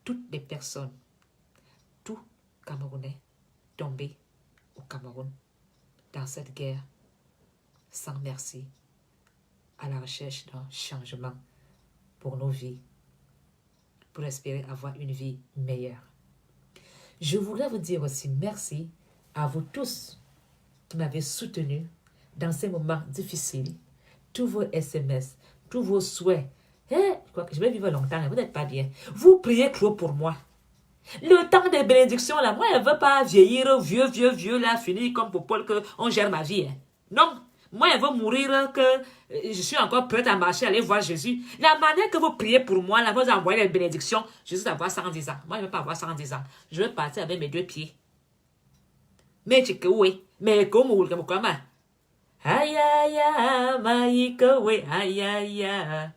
toutes les personnes, tous Camerounais tombés au Cameroun dans cette guerre sans merci, à la recherche d'un changement pour nos vies, pour espérer avoir une vie meilleure. Je voudrais vous dire aussi merci à vous tous qui m'avez soutenu dans ces moments difficiles, tous vos SMS, tous vos souhaits. Je crois que je vais vivre longtemps, vous n'êtes pas bien. Vous priez trop pour moi. Le temps des bénédictions, là, moi, je ne veux pas vieillir, vieux, là, finir comme pour Paul, qu'on gère ma vie. Hein. Non, moi, je veux mourir, que je suis encore prête à marcher, aller voir Jésus. La manière que vous priez pour moi, là, vous envoyez les bénédictions, Jésus va avoir 110 ans. Moi, je ne veux pas avoir 110 ans. Je veux partir avec mes 2 pieds. Mais tu sais, oui, mais comment, aïe, aïe, aïe, maïka, oui, aïe, aïe, aïe.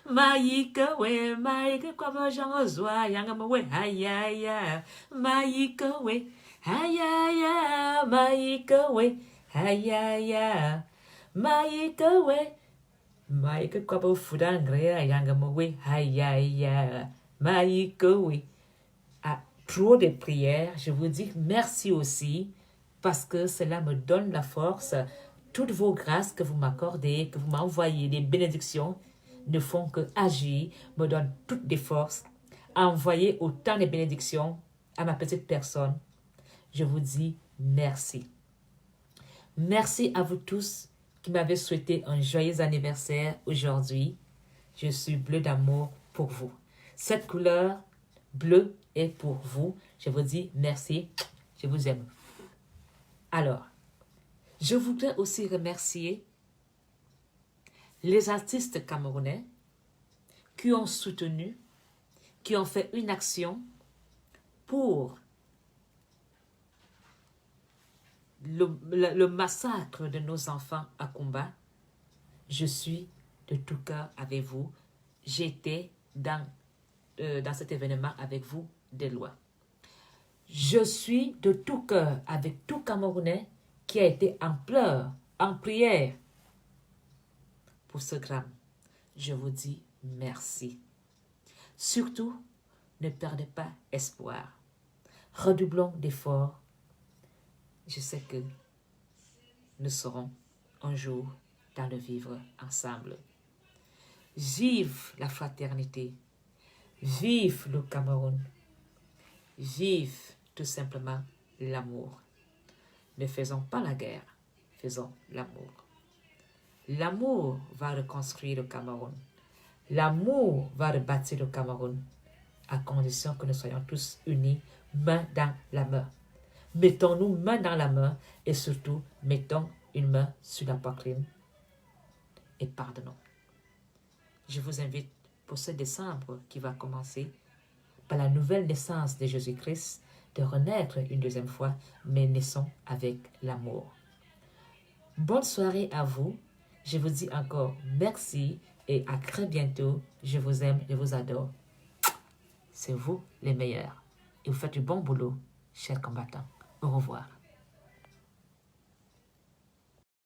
Maïka, oui, maïka, quoi, j'en zois, yangama, oui, aïe, aïe, aïe. Maïka, oui, aïe, aïe, aïe, maïka, oui, aïe, aïe, aïe. Maïka, oui, maïka, quoi, foudangre, yangama, oui, aïe, aïe, aïe. Maïka, oui. À trop de prières, je vous dis merci aussi, parce que cela me donne la force. Toutes vos grâces que vous m'accordez, que vous m'envoyez, les bénédictions, ne font que agir, me donnent toutes les forces à envoyer autant de bénédictions à ma petite personne. Je vous dis merci. Merci à vous tous qui m'avez souhaité un joyeux anniversaire aujourd'hui. Je suis bleu d'amour pour vous. Cette couleur bleue est pour vous. Je vous dis merci. Je vous aime. Alors, je voudrais aussi remercier les artistes camerounais qui ont soutenu, qui ont fait une action pour le massacre de nos enfants à Kumba. Je suis de tout cœur avec vous. J'étais dans cet événement avec vous, des lois. Je suis de tout cœur avec tout Camerounais qui a été en pleurs, en prière pour ce drame. Je vous dis merci. Surtout, ne perdez pas espoir. Redoublons d'efforts. Je sais que nous serons un jour dans le vivre ensemble. Vive la fraternité. Vive le Cameroun. Vive tout simplement l'amour. Ne faisons pas la guerre, faisons l'amour. L'amour va reconstruire le Cameroun. L'amour va rebâtir le Cameroun, à condition que nous soyons tous unis, main dans la main. Mettons-nous main dans la main et surtout, mettons une main sur la poitrine et pardonnons. Je vous invite pour ce décembre qui va commencer par la nouvelle naissance de Jésus-Christ, de renaître une deuxième fois, mais naissons avec l'amour. Bonne soirée à vous. Je vous dis encore merci et à très bientôt. Je vous aime, je vous adore. C'est vous les meilleurs. Et vous faites du bon boulot, chers combattants. Au revoir.